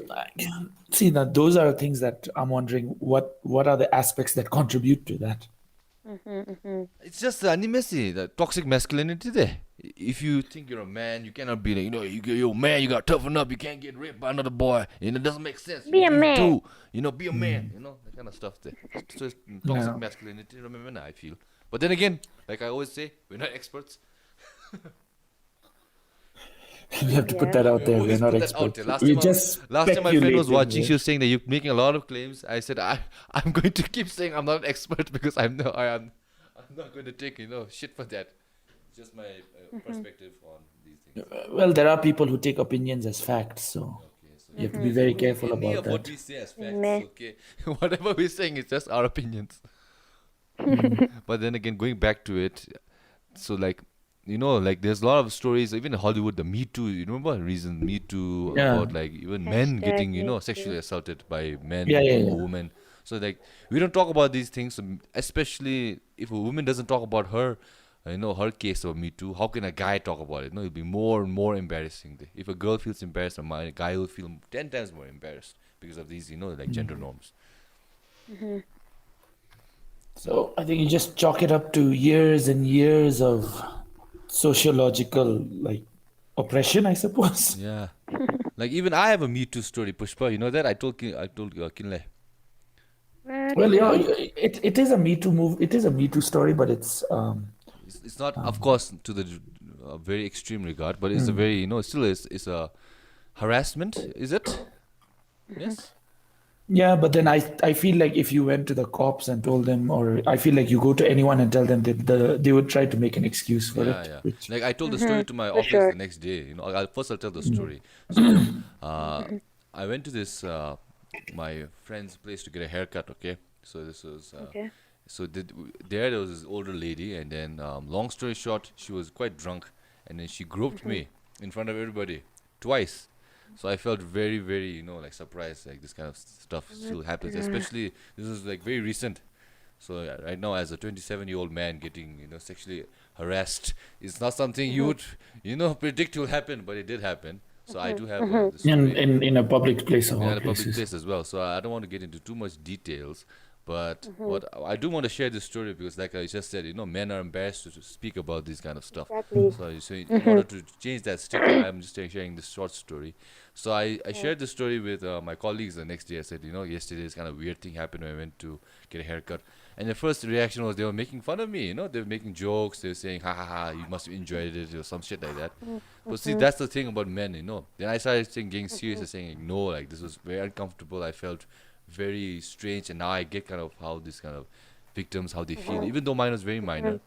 see, that those are things that I'm wondering what are the aspects that contribute to that. It's just the animacy, the toxic masculinity there. If you think you're a man, you cannot be like, you're a man, you got to toughen up, you can't get raped by another boy. It doesn't make sense. Be a man. Be a man, that kind of stuff there. So it's toxic Yeah. masculinity, remember now, I feel. But then again, like I always say, we're not experts. We have to put that out there. We're Always not put that out experts. there. Last We're time just my friend was speculating, watching, yeah. she was saying that you're making a lot of claims. I said I'm going to keep saying I'm not an expert because I'm not going to take shit for that. Just my perspective on these things. Well, there are people who take opinions as facts, so Okay, so you have to be very careful any about of what that. we say as facts, Meh. okay? Whatever we're saying is just our opinions. But then again, going back to it, so like there's a lot of stories, even in Hollywood, the Me Too, you remember reason Me Too Yeah. about like even men Hashtag getting, Me Too. sexually assaulted by men Yeah, yeah, or yeah. women. So like we don't talk about these things, especially if a woman doesn't talk about her, her case of Me Too. How can a guy talk about it? No, it'll be more and more embarrassing. If a girl feels embarrassed, a guy will feel 10 times more embarrassed because of these, like gender norms. So I think you just chalk it up to years and years of sociological oppression, I suppose. Yeah. Like even I have a Me Too story, Pushpa. You know that? I told Kinley. Well, yeah, it is a Me Too move. It is a Me Too story, but it's It's not, of course, to the a very extreme regard, but it's a very, still is a harassment, is it? Yes. Yeah, but then I feel like if you went to the cops and told them, or I feel like you go to anyone and tell them that they would try to make an excuse for Yeah, it. yeah. Which, Like I told the story to my For office sure. the next day. I'll tell the story. So, I went to this my friend's place to get a haircut. Okay, so this was Okay. so there was this older lady, and then long story short, she was quite drunk, and then she groped me in front of everybody twice. So I felt very, very, like surprised, like this kind of stuff still happens. Especially this was like very recent. So right now, as a 27-year-old man getting, sexually harassed, it's not something you would, predict will happen, but it did happen. So I do have the story. in a public place of Yeah, all in a public places. place as well. So I don't want to get into too much details, but what I do want to share this story because, like I just said, men are embarrassed to speak about this kind of stuff. Exactly. So in order to change that stigma, I'm just sharing this short story. So I shared the story with my colleagues the next day. I said, yesterday this kind of weird thing happened when I went to get a haircut. And the first reaction was they were making fun of me, they were making jokes, they were saying, ha ha ha, you must have enjoyed it, or some shit like that. But see, that's the thing about men, Then I started getting serious and saying, no, like, this was very uncomfortable. I felt very strange, and now I get kind of how this kind of victims, how they feel, even though mine was very minor.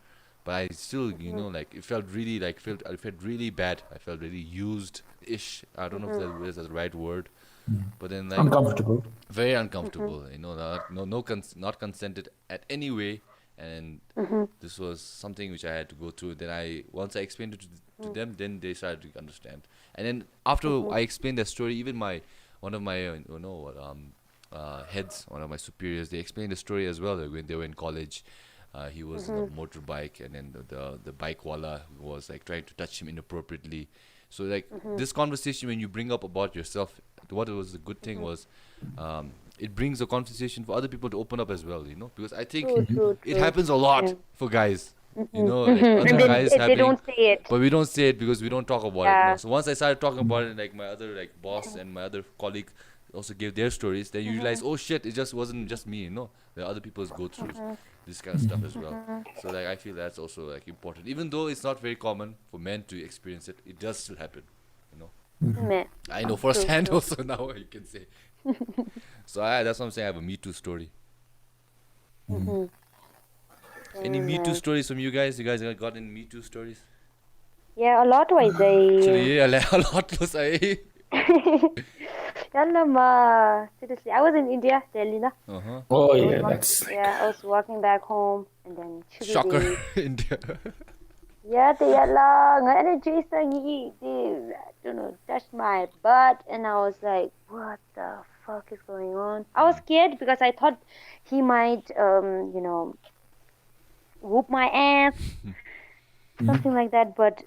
But I still, like, it felt really, I felt really bad. I felt really used-ish. I don't know if that is the right word. But then, like, Uncomfortable. very uncomfortable, not consented at any way, and this was something which I had to go through. Then once I explained it to them, then they started to understand. And then after I explained that story, even one of my heads, one of my superiors, they explained the story as well. Like when they were in college, he was on a motorbike, and then the bike wala was like trying to touch him inappropriately. So like this conversation, when you bring up about yourself, what was the good thing was, it brings a conversation for other people to open up as well, because I think True. it happens a lot Yeah. for guys, like other And then guys they happening, don't say it. but we don't say it because we don't talk about it. Yeah. So once I started talking about it, like my other like boss and my other colleague also gave their stories, then you realize, oh shit, it just wasn't just me, the other people go through this kind of stuff as well. So like I feel that's also like important, even though it's not very common for men to experience it. It does still happen. Meh. I know firsthand also now, you can say. So that's what I'm saying. I have a Me Too story. Any Me Too stories from you guys? You guys got any Me Too stories? Yeah, a lot was Actually, yeah, a lot was I. Seriously, I was in India, Delhi, na. Uh-huh. Oh I was yeah, walk- that's I was walking back home, and then Shocker. India. Yeah, they yellow. And Jason, he I don't know, touched my butt, and I was like, what the fuck is going on? I was scared because I thought he might, whoop my ass, something like that. But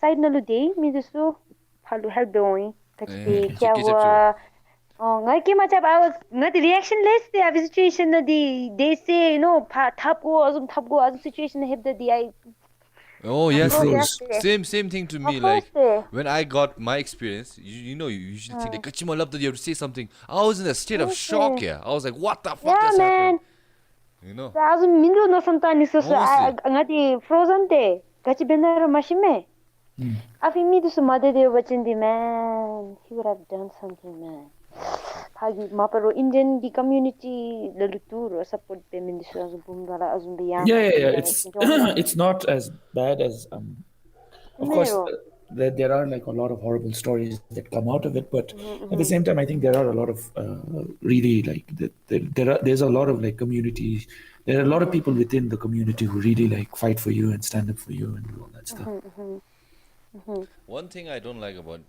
side nalu day, me just so help doing. क्या हुआ? Ngai के मतलब I was ngai the reactionless the अब situation na they say थपको azum situation hit the I Oh yes, froze. same thing to me. Like when I got my experience, you usually think like Kachima love that you have to say something. I was in a state of shock. Yeah, I was like, what the fuck yeah just man happened? azum mindu no somtani so Honestly. ngai frozen te gachi benara mashime afi me to mother de bachindi man he would have done something man Hagi maparo Indian the community the lutur support them in this azum bumdala azum biyang yeah. It's not as bad as of course there are like a lot of horrible stories that come out of it, but at the same time I think there are a lot of really like there's a lot of like community. There are a lot of people within the community who really like fight for you and stand up for you and do all that stuff. One thing I don't like about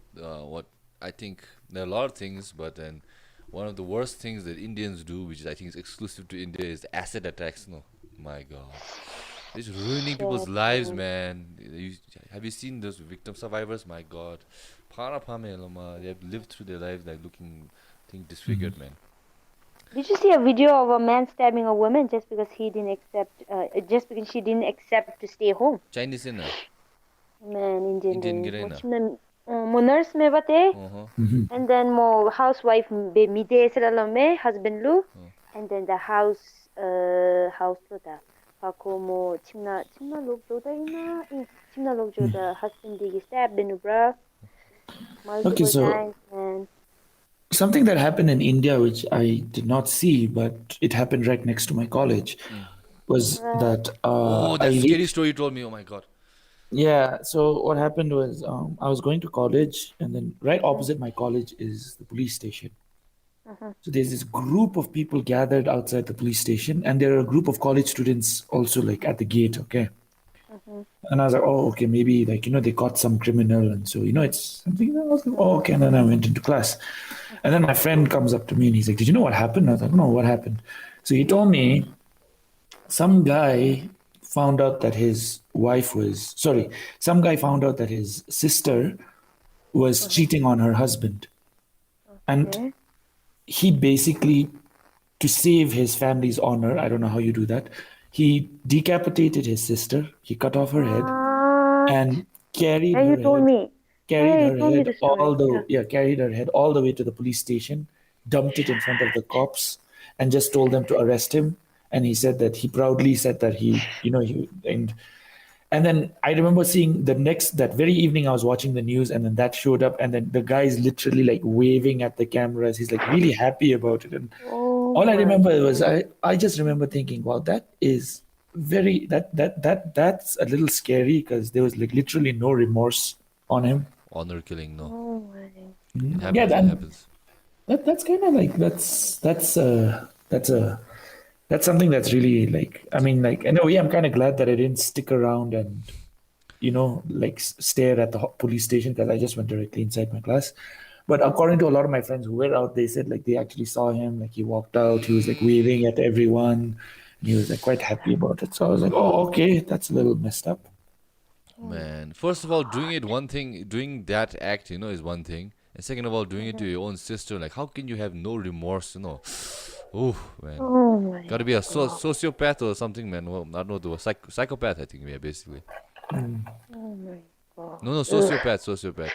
what I think there are a lot of things, but then one of the worst things that Indians do, which I think is exclusive to India, is the acid attacks. No, my God, it's ruining people's lives, man. Have you seen those victim survivors? My God, they have lived through their lives like looking, disfigured, man. Did you see a video of a man stabbing a woman just because she didn't accept to stay home? Chinese in Man, Indian Indian mo nurse me bate, and then mo housewife be mide sila me husband lu, and then the house lota Pakomo chimna log do da ina chimna log jo the husband digi stab binu bruh Okay, multiple so times and something that happened in India, which I did not see, but it happened right next to my college, was that Oh, that scary story you told me. Oh my god. yeah. So what happened was I was going to college, and then right opposite my college is the police station. So there's this group of people gathered outside the police station, and there are a group of college students also like at the gate. Okay. And I was like, oh, okay, maybe like, they caught some criminal. And so, it's something that I was like, oh, okay. And then I went into class. And then my friend comes up to me and he's like, did you know what happened? I was like, no, what happened? So he told me some guy found out that some guy found out that his sister was cheating on her husband. And okay. he basically, to save his family's honor, I don't know how you do that, he decapitated his sister, he cut off her head, What? and carried Yeah, you her told head me. carried Yeah, you her told me head the story. Yeah. carried her head all the way to the police station, dumped it in front of the cops, and just told them to arrest him. And he said that he proudly said that and then I remember seeing that very evening I was watching the news, and then that showed up, and then the guy's literally like waving at the cameras. He's like really happy about it. And Oh all I my remember was God. I just remember thinking, wow, that is that's a little scary, because there was like literally no remorse on him. Honor killing, no. Oh my. It Yeah, happens, it happens. that's kind of like that's something that's really like, I mean, like, in a way I'm kind of glad that I didn't stick around and like stare at the police station, because I just went directly inside my class. But according to a lot of my friends who were out, they said like they actually saw him, like he walked out, he was like waving at everyone, and he was like quite happy about it. So I was like, oh, okay, that's a little messed up. Oh my Man, first of all, God. doing that act, is one thing. And second of all, doing it to your own sister, like, how can you have no remorse? Oh, man. Oh my Gotta be a God. sociopath or something, man. Well, I don't know, the psychopath, I think, yeah, basically. Oh my God. No, sociopath.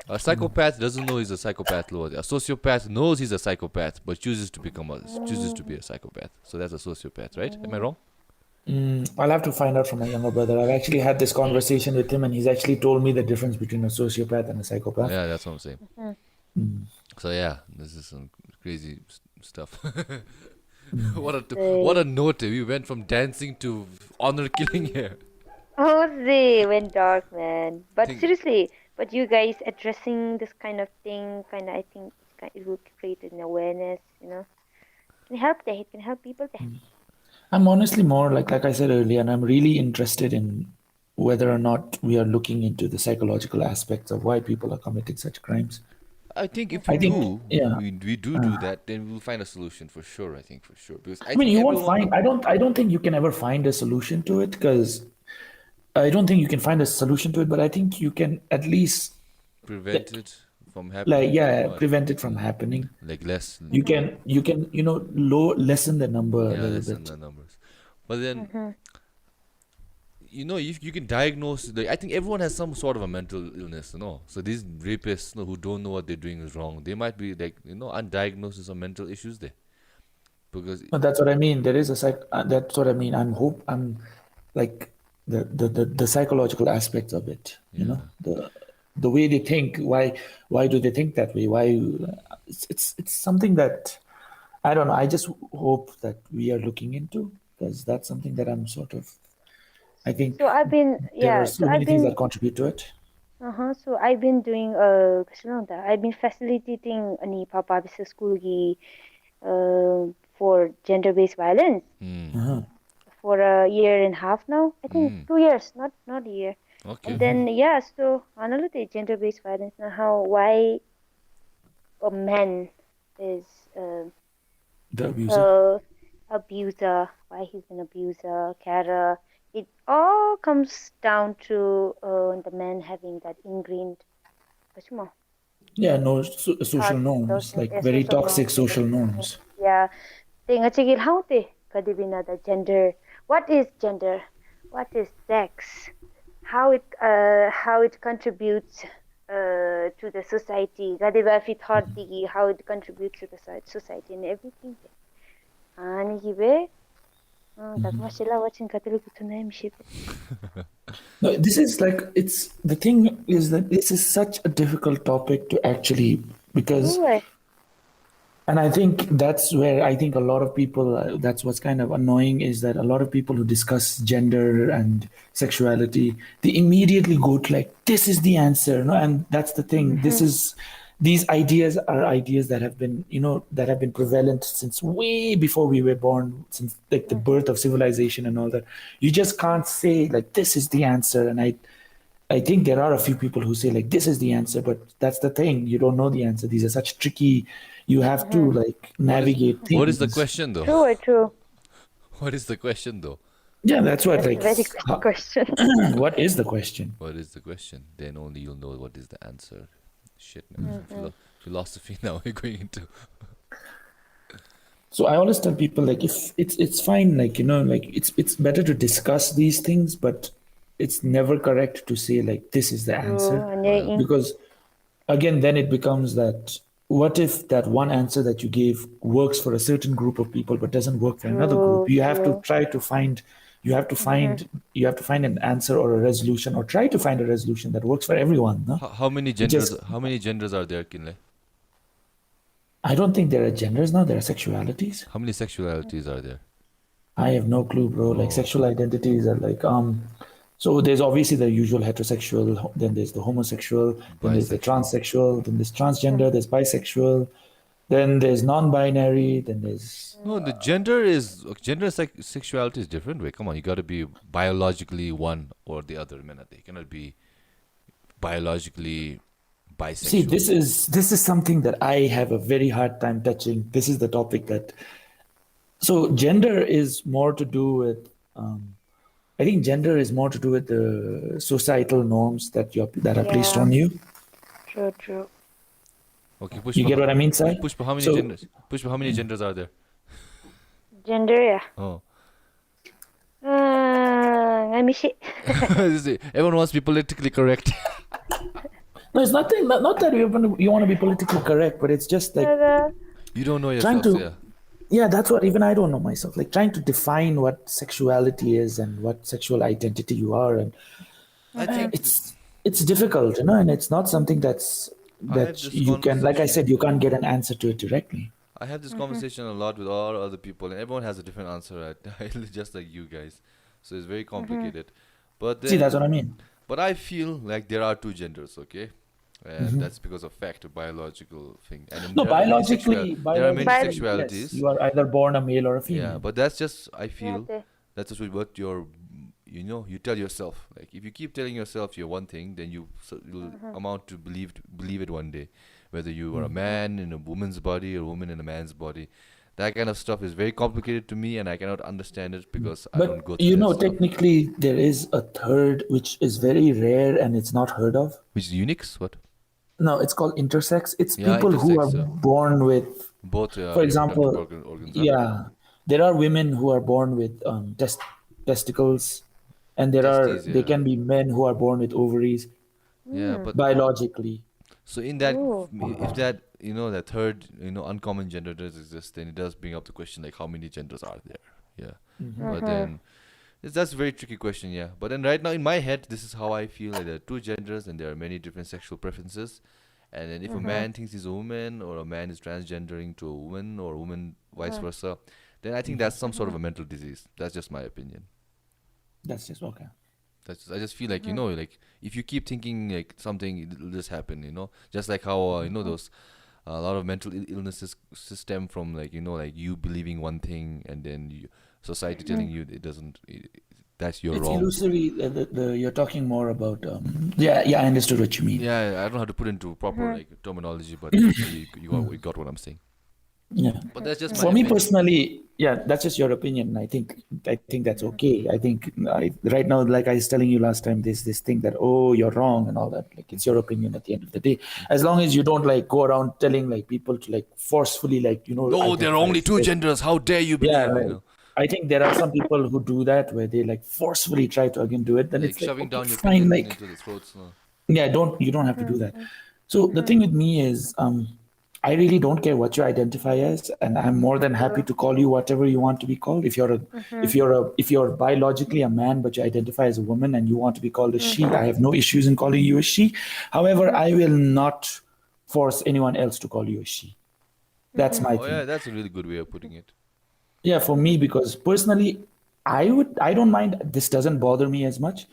A psychopath doesn't know he's a psychopath, Lord. A sociopath knows he's a psychopath, but chooses to be a psychopath. So that's a sociopath, right? Am I wrong? I'll have to find out from my younger brother. I've actually had this conversation with him, and he's actually told me the difference between a sociopath and a psychopath. Yeah, that's what I'm saying. So yeah, this is some crazy stuff. What a note! We went from dancing to honor killing here. Oh, they went dark, man. But Think seriously, but you guys addressing this kind of thing, I think it will create an awareness, It can help there. It can help people there. I'm honestly more like I said earlier, and I'm really interested in whether or not we are looking into the psychological aspects of why people are committing such crimes. I think if we I think, do, yeah. we do that, then we'll find a solution for sure. I think for sure because I I mean, think you won't everyone find. I don't think you can ever find a solution to it, because I don't think you can find a solution to it. But I think you can at least prevent it from like, happening or yeah, what? prevent it from happening. Like less, You can lessen the number a yeah, little lessen bit. the numbers. But then if you can diagnose, like, I think everyone has some sort of a mental illness. So these rapists, who don't know what they're doing is wrong, they might be like, undiagnosed with some mental issues there. Because But that's what I mean. There is a that's what I mean. I'm like the psychological aspects of it. yeah, The way they think. Why do they think that way? Why? It's something that I don't know. I just hope that we are looking into, because that's something that I'm sort of. I think So I've been, there are yeah, so many things that contribute to it. so I've been doing, I've been facilitating ani papa bisa school gi, for gender-based violence Uh-huh. for a year and a half now. I think 2 years, not a year. And okay. then, yeah, so analyze gender-based violence now, why a man is The abuser. abuser, why he's an abuser, carer. It all comes down to the man having that ingrained macam Yeah, no social thoughts, those norms, like very social norms. toxic social norms. Yeah, Tinga chigil how te kadibina the gender. What is gender? What is sex? How it contributes to the society. Gadiba fi thought digi how it contributes to the society and everything. And give Tak masih lah watching katalu kutunai mship. No, this is like it's the thing is that this is such a difficult topic to actually because Oh, and I think that's where I think a lot of people that's what's kind of annoying is that a lot of people who discuss gender and sexuality they immediately go to like this is the answer, no, and that's the thing. This is these ideas are ideas that have been that have been prevalent since way before we were born, since like the birth of civilization and all that. You just can't say like this is the answer, and I think there are a few people who say like this is the answer, but that's the thing. You don't know the answer. These are such tricky. You have to like navigate things. What is the question though? true. What is the question though? Yeah, that's what That's a like. very good question. What is the question? What is the question? Then only you'll know what is the answer. Shit, man. Philosophy now we're going into. So I always tell people like if it's fine, like like it's better to discuss these things, but it's never correct to say like this is the answer. Because again then it becomes that what if that one answer that you gave works for a certain group of people but doesn't work for another group? You have to try to find you have to find an answer or a resolution or try to find a resolution that works for everyone, no? How many genders are there, Kinley? I don't think there are genders now, there are sexualities. How many sexualities are there? I have no clue, bro. Like sexual identities are like so there's obviously the usual heterosexual, then there's the homosexual, then there's the transsexual, then there's transgender, there's bisexual, then there's non-binary, then there's No, the gender sexuality is different. Wait, come on, you got to be biologically one or the other. Man, they cannot be biologically bisexual. See, this is something that I have a very hard time touching. This is the topic that so gender is more to do with I think gender is more to do with the societal norms that are placed on you. True. Okay, Pushpa, You get what I mean, Sai? Pushpa, how many So- genders? Pushpa, how many genders are there? Gender ya. Oh, Ngamishi. everyone wants to be politically correct. No, it's nothing. Not that you want to be politically correct, but it's just like You don't know trying yourself, to. yeah. Yeah, that's what even I don't know myself. Like trying to define what sexuality is and what sexual identity you are, and I think it's difficult, and it's not something I have that this you can. Like I conversation- said, you can't get an answer to it directly. I have this conversation a lot with all other people, and everyone has a different answer, right? Just like you guys. So it's very complicated. But then, See, that's what I mean. But I feel like there are two genders, okay? And that's because of fact, a biological thing. And then No, there are many biologically, there are many Biologically, sexualities. yes, you are either born a male or a female. Yeah, but that's just I feel Yate. that's just what you tell yourself. Like if you keep telling yourself you're one thing, then you'll amount to believe it one day. Whether you are a man in a woman's body or a woman in a man's body, that kind of stuff is very complicated to me, and I cannot understand it because I don't go But through that stuff. technically, there is a third which is very rare and it's not heard of. Which is Unix? What? No, it's called intersex. It's Yeah, people who are intersex, yeah. born with, Both. for example, organs. Huh? yeah, there are women who are born with testicles, and Testes, there yeah. can be men who are born with ovaries Yeah, but biologically. so in that, Ooh. if that that third uncommon gender does exist, then it does bring up the question like how many genders are there? Yeah, but then that's a very tricky question. Yeah, but then right now in my head, this is how I feel. Like there are two genders and there are many different sexual preferences. And then if a man thinks he's a woman or a man is transgendering to a woman or a woman vice versa, then I think that's some sort of a mental disease. That's just my opinion. That's just okay. I just feel like like if you keep thinking like something, it'll just happen. Just like how those a lot of mental illnesses stem from like like you believing one thing and then society telling you it doesn't. That's you're It's wrong. illusory. You're talking more about. Yeah, I understood what you mean. Yeah, I don't know how to put into proper like terminology, but you got what I'm saying. Yeah. But that's just my For me opinion. personally, yeah, that's just your opinion. I think that's okay. I think right now, like I was telling you last time, there's this thing that you're wrong and all that. Like it's your opinion at the end of the day. As long as you don't like go around telling like people to like forcefully like No, there are only two genders. How dare you believe? Yeah, right. I think there are some people who do that where they like forcefully try to again do it. Then Like it's like shoving okay, down your fine, opinions like into the throats. No. yeah, you don't have to do that. So the thing with me is I really don't care what you identify as, and I'm more than happy to call you whatever you want to be called. If you're biologically a man but you identify as a woman and you want to be called a she, I have no issues in calling you a she. However, I will not force anyone else to call you a she. That's my Oh thing. yeah, that's a really good way of putting it. Yeah, for me, because personally, I don't mind. This doesn't bother me as much.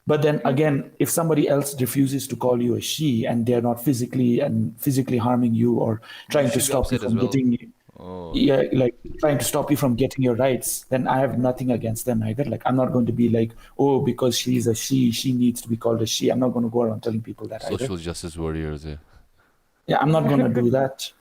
But then again, if somebody else refuses to call you a she and they're not physically harming you or trying to should be stop you upset as from well. getting, Oh, yeah, like trying to stop you from getting your rights, then I have nothing against them either. Like I'm not going to be like, oh, because she's a she needs to be called a she. I'm not going to go around telling people that either. social justice warriors. Yeah. Yeah, I'm not going to do that.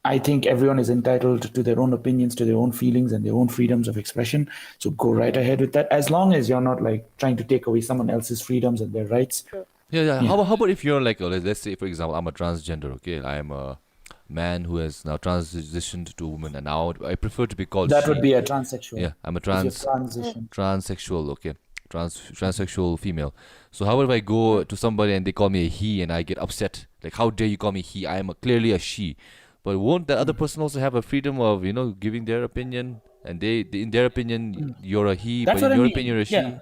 I think everyone is entitled to their own opinions, to their own feelings, and their own freedoms of expression. So go right ahead with that, as long as you're not like trying to take away someone else's freedoms and their rights. True. Yeah, yeah. Yeah. How about if you're like, let's say, for example, I'm a transgender, okay? I am a man who has now transitioned to a woman, and now I prefer to be called That she. would be a transsexual. Yeah, I'm a If you're trans transition. transsexual, okay? Transsexual female. So how if I go to somebody and they call me a he and I get upset? Like, how dare you call me he? I am clearly a she. But won't the other person also have a freedom of, giving their opinion? And they in their opinion, you're a he, That's but in what I your mean. opinion, you're a she. Yeah.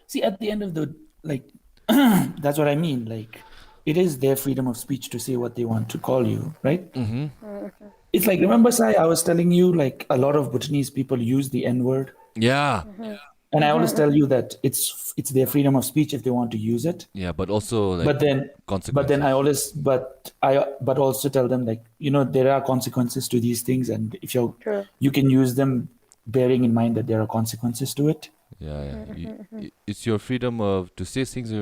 See, at the end of the like, that's what I mean. Like, it is their freedom of speech to say what they want to call you, right? It's like, remember, Sai, I was telling you, like, a lot of Bhutanese people use the N word. Yeah. And I always tell you that it's their freedom of speech if they want to use it. Yeah, but also like But then consequences. I also tell them, like, there are consequences to these things, and if True. you can use them bearing in mind that there are consequences to it. Yeah, yeah. It's your freedom of to say things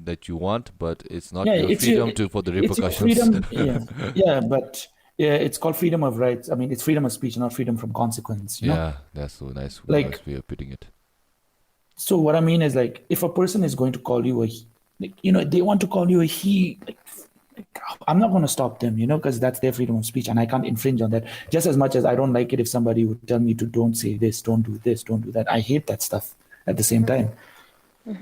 that you want, but it's not Yeah, your it's freedom your for the it's your repercussions. freedom. Yeah, but yeah, it's called freedom of rights. I mean, it's freedom of speech, not freedom from consequence. You know? Yeah, that's so nice. Like- Nice way of putting it. So what I mean is, like, if a person is going to call you they want to call you a he, like, I'm not going to stop them, because that's their freedom of speech, and I can't infringe on that. Just as much as I don't like it if somebody would tell me to don't say this, don't do this, don't do that. I hate that stuff at the same time.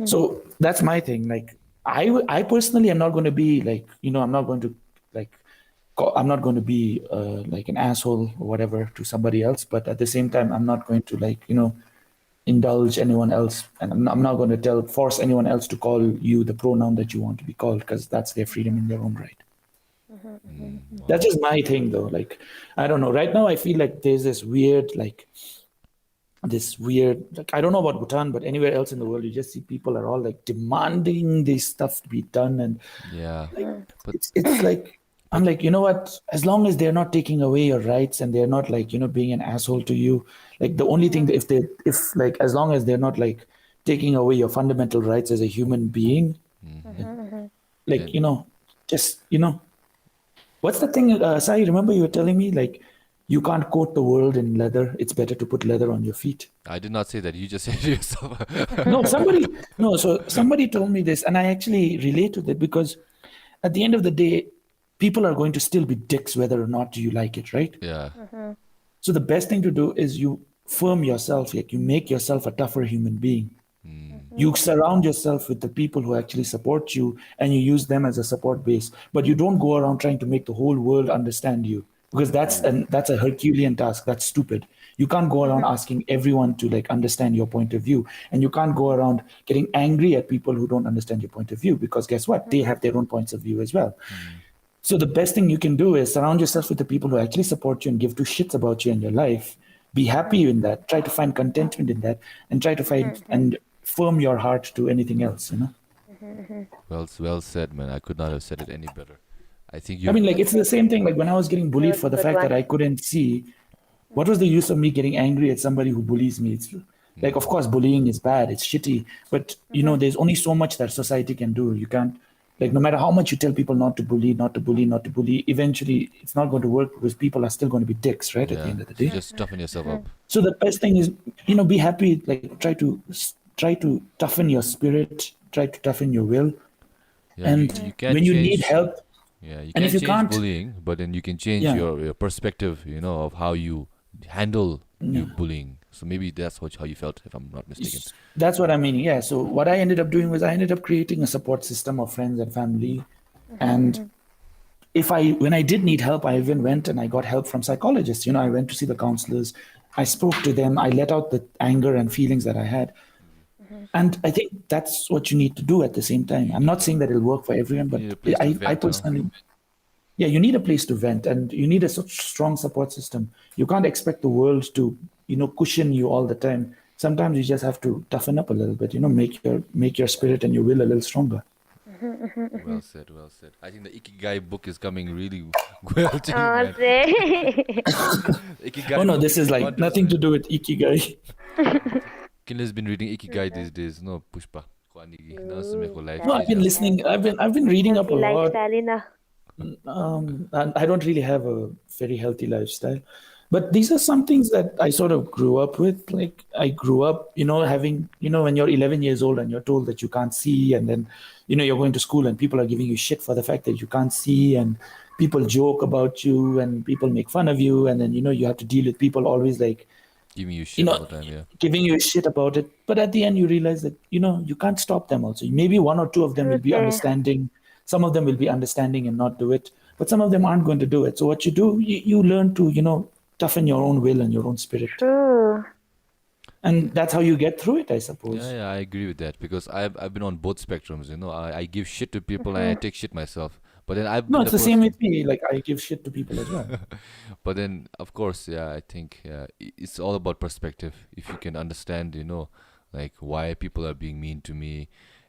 So that's my thing. Like, I personally am not going to be like, I'm not going to like, I'm not going to be like an asshole or whatever to somebody else, but at the same time, I'm not going to like, indulge anyone else, and I'm not going to force anyone else to call you the pronoun that you want to be called, because that's their freedom in their own right. That's just my thing, though. Like, I don't know. Right now, I feel like there's this weird, like, I don't know about Bhutan, but anywhere else in the world, you just see people are all like demanding this stuff to be done, and Yeah, but it's like, I'm like, you know what? As long as they're not taking away your rights and they're not like, being an asshole to you, like the only thing that if like, as long as they're not like taking away your fundamental rights as a human being, like, just, what's the thing? Sai, remember you were telling me, like, you can't coat the world in leather. It's better to put leather on your feet. I did not say that. You just said it yourself. So somebody told me this, and I actually relate to that, because at the end of the day, people are going to still be dicks whether or not you like it, right? Yeah. So the best thing to do is you firm yourself, like you make yourself a tougher human being. You surround yourself with the people who actually support you, and you use them as a support base. But you don't go around trying to make the whole world understand you, because that's a Herculean task. That's stupid. You can't go around asking everyone to like understand your point of view, and you can't go around getting angry at people who don't understand your point of view, because guess what? They have their own points of view as well. So the best thing you can do is surround yourself with the people who actually support you and give two shits about you and your life. Be happy in that. Try to find contentment in that, and try to find and firm your heart to anything else. Well said, man. I could not have said it any better. I think you. I mean, like, it's the same thing. Like when I was getting bullied for the Good fact one. that I couldn't see, what was the use of me getting angry at somebody who bullies me? It's like, of course, bullying is bad. It's shitty. But, there's only so much that society can do. You can't, like, no matter how much you tell people not to bully, eventually it's not going to work, because people are still going to be dicks, right? At the end of the day. Just toughen yourself up. So the best thing is, be happy. Like, try to toughen your spirit. Try to toughen your will. Yeah, And you can't when you change, need help, yeah, you and can't if you change can't- bullying, but then you can change Yeah. your perspective, of how you handle your bullying. So maybe that's how you felt, if I'm not mistaken. that's what I mean. Yeah. So what I ended up doing was I ended up creating a support system of friends and family, and when I did need help, I even went and I got help from psychologists. I went to see the counselors. I spoke to them. I let out the anger and feelings that I had. And I think that's what you need to do at the same time. I'm not saying that it'll work for everyone, but need a place to I vent, personally, yeah, you need a place to vent, and you need a such strong support system. You can't expect the world to, cushion you all the time. Sometimes you just have to toughen up a little bit, make your spirit and your will a little stronger. Well said, well said. I think the Ikigai book is coming really well to you, Oh, man. say. Ikigai Oh no, book this is like 100%. nothing to do with Ikigai. Kinley's been reading Ikigai these days, no, Puspa. Life. No, I've been listening. I've been reading up a Healthy lot. lifestyle, na. And I don't really have a very healthy lifestyle, but these are some things that I sort of grew up with. Like I grew up, having, when you're 11 years old and you're told that you can't see, and then, you're going to school and people are giving you shit for the fact that you can't see, and people joke about you and people make fun of you, and then, you have to deal with people always like, Giving you shit all the time, yeah. giving you shit about it. But at the end, you realize that, you can't stop them also. Maybe one or two of them will be Okay. understanding. Some of them will be understanding and not do it. But some of them aren't going to do it. So what you do, you learn to, toughen your own will and your own spirit. True. And that's how you get through it, I suppose. Yeah, I agree with that because I've been on both spectrums, I give shit to people and I take shit myself. But then I've No, been it's the same with me. Like I give shit to people as well. But then, of course, yeah, I think it's all about perspective. If you can understand, like why people are being mean to me,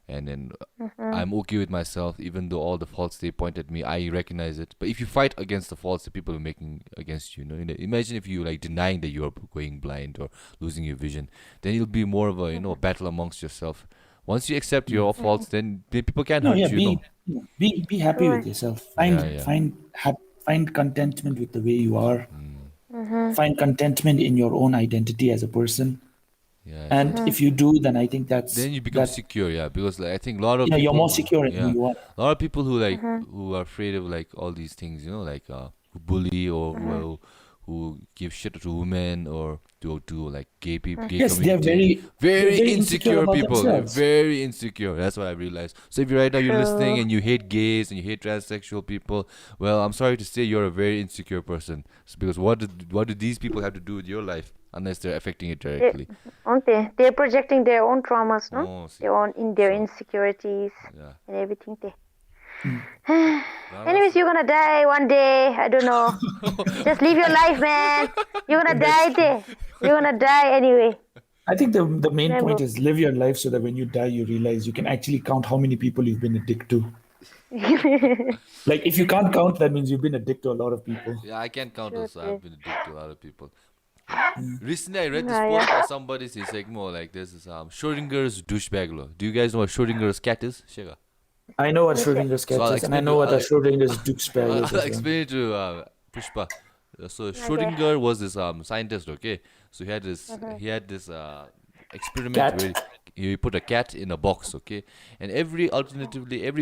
and then I'm okay with myself, even though all the faults they point at me, I recognize it. But if you fight against the faults that people are making against you, imagine if you like denying that you're going blind or losing your vision, then it'll be more of a a battle amongst yourself. Once you accept your faults, then people can't No, hurt yeah, you. be happy with yourself. Find contentment with the way you are. Find contentment in your own identity as a person. Yeah. And if you do, then I think Then you become secure, yeah, because like, I think a lot of you're people, more secure in who you are. a lot of people who like who are afraid of like all these things, like who bully or who give shit to women or to like gay people, gay Yes, they're community. very insecure insecure about people. themselves. Very insecure. That's what I realized. So if you right now you're listening and you hate gays and you hate transsexual people, well, I'm sorry to say you're a very insecure person. Because what do these people have to do with your life unless they're affecting it directly? Aren't they? They're projecting their own traumas, no? Oh, see. Their insecurities Yeah. and everything. Well, Anyways, you're gonna die one day. I don't know. Just live your life, man. You're gonna die there. You're gonna die anyway. I think the main Remember. point is live your life so that when you die, you realize you can actually count how many people you've been a dick to. Like if you can't count, that means you've been a dick to a lot of people. Yeah, I can't count also. Okay. I've been a dick to a lot of people. Recently, I read this post by somebody. He's like more like this is Schrodinger's douchebag law. Do you guys know what Schrodinger's cat is? Shega. I know what Schrodinger's cat I'll is, and I explain know to- what a I'll- Schrodinger's douchebag is. I'll as well. explain it to Pushpa. So Schrodinger was this scientist. Okay, so he had this experiment Cat. where he put a cat in a box. Okay, and every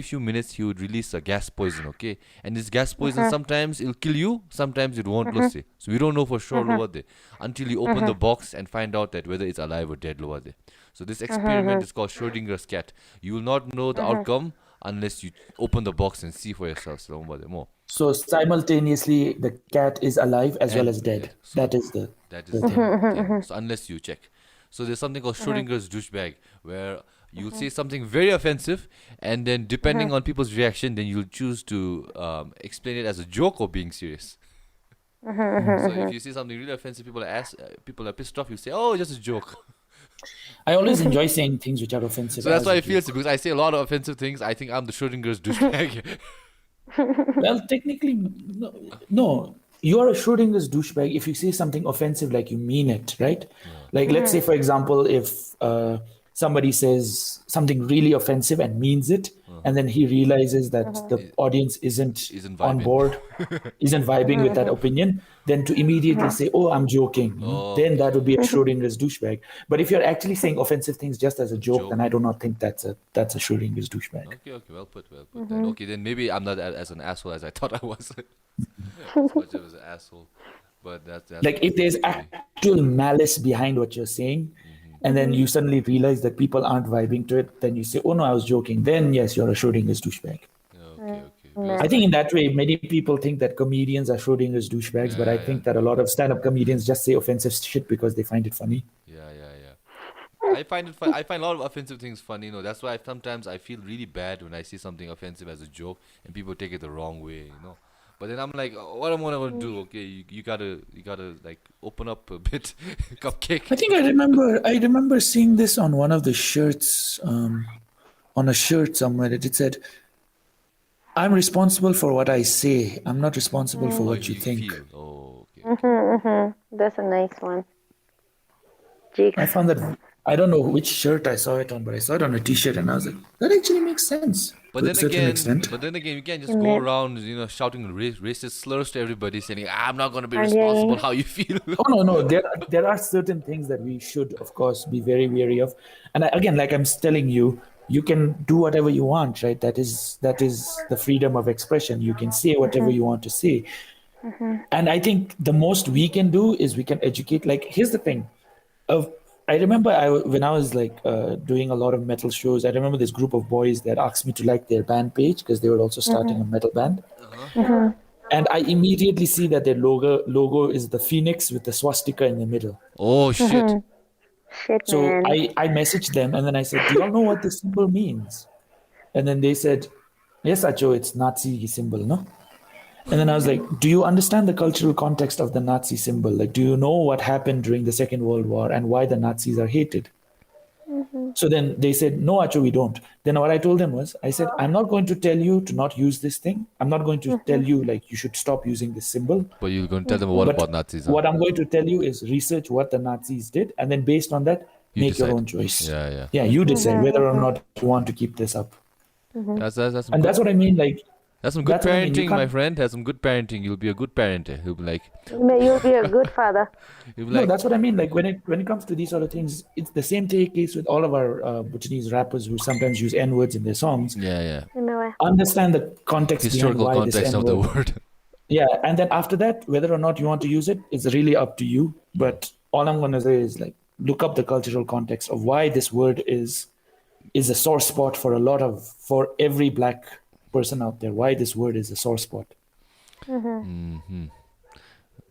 few minutes he would release a gas poison. Okay, and this gas poison sometimes it'll kill you, sometimes it won't. Let's say. So we don't know for sure what they until you open the box and find out that whether it's alive or dead. What they. So this experiment is called Schrodinger's cat. You will not know the outcome unless you open the box and see for yourself. So more. So simultaneously, the cat is alive as well as dead. So that is the thing. So unless you check. So there's something called Schrodinger's douchebag where you'll say something very offensive and then depending on people's reaction, then you'll choose to explain it as a joke or being serious. So if you say something really offensive, people are pissed off, you say, oh, just a joke. I always enjoy saying things which are offensive. So that's as why a I feel joke. because I say a lot of offensive things. I think I'm the Schrodinger's douchebag. Well, technically, no. You are a Schrodinger's douchebag if you say something offensive like you mean it, right? Like, let's say, for example, if somebody says something really offensive and means it, and then he realizes that the audience isn't Isn't on vibing. board, isn't vibing with that opinion, then to immediately say, oh, I'm joking, then that would be a Schrodinger's douchebag. But if you're actually saying offensive things just as a joke, then I do not think that's a Schrodinger's douchebag. Okay, well put. Then. Okay, then maybe I'm not as an asshole as I thought I was. As much as an asshole, but that's Like if there's actual malice behind what you're saying, and then you suddenly realize that people aren't vibing to it, then you say, oh no, I was joking. Then yes, you're a Schrodinger's douchebag. Okay. I think in that way, many people think that comedians are Schrodinger's douchebags, but I think that a lot of stand-up comedians just say offensive shit because they find it funny. Yeah, yeah, yeah. I find it fun. I find a lot of offensive things funny. That's why sometimes I feel really bad when I see something offensive as a joke and people take it the wrong way. But then I'm like, what am I gonna do? Okay, you gotta like open up a bit, cupcake. I think I remember seeing this on one of the shirts, on a shirt somewhere. It said, "I'm responsible for what I say. I'm not responsible for what you think." Feel. Oh, okay. That's a nice one. I found that, I don't know which shirt I saw it on, but I saw it on a T-shirt, and I was like, that actually makes sense. But to a then certain again, extent. you can't just go around, shouting racist slurs to everybody, saying, "I'm not gonna be responsible how you feel." Oh no, there are certain things that we should, of course, be very wary of. And again, like I'm telling you, you can do whatever you want, right? That is the freedom of expression. You can say whatever you want to say. And I think the most we can do is we can educate. Like, here's the thing. I remember when I was like doing a lot of metal shows, I remember this group of boys that asked me to like their band page because they were also starting a metal band. And I immediately see that their logo is the phoenix with the swastika in the middle. Oh shit! Shit, So man. I messaged them and then I said, "Do y'all know what this symbol means?" And then they said, "Yes, Acho, it's Nazi symbol, no?" And then I was like, "Do you understand the cultural context of the Nazi symbol? Like, do you know what happened during the Second World War and why the Nazis are hated?" So then they said, "No, Acho, we don't." Then what I told them was, I said, "I'm not going to tell you to not use this thing. I'm not going to tell you like you should stop using this symbol. But you're gonna tell them what But about Nazis? Huh? what I'm going to tell you is research what the Nazis did, and then based on that, You make your decide. own choice. Yeah. Yeah, you decide whether or not you want to keep this up." That's And that's what I mean. Like, that's some good that's what I mean. You parenting, my can't- friend. That's some good parenting. You'll be a good parent. You'll be like, You'll be a good father. you'll be No, like, that's what I mean. Like when it comes to these sort of things, it's the same case with all of our Bhutanese rappers who sometimes use N words in their songs. yeah. Understand the context Historical behind why this context of the N-word. word. Yeah, and then after that, whether or not you want to use it is really up to you. But all I'm gonna say is like look up the cultural context of why this word is a sore spot for every black person out there. Why this word is a sore spot.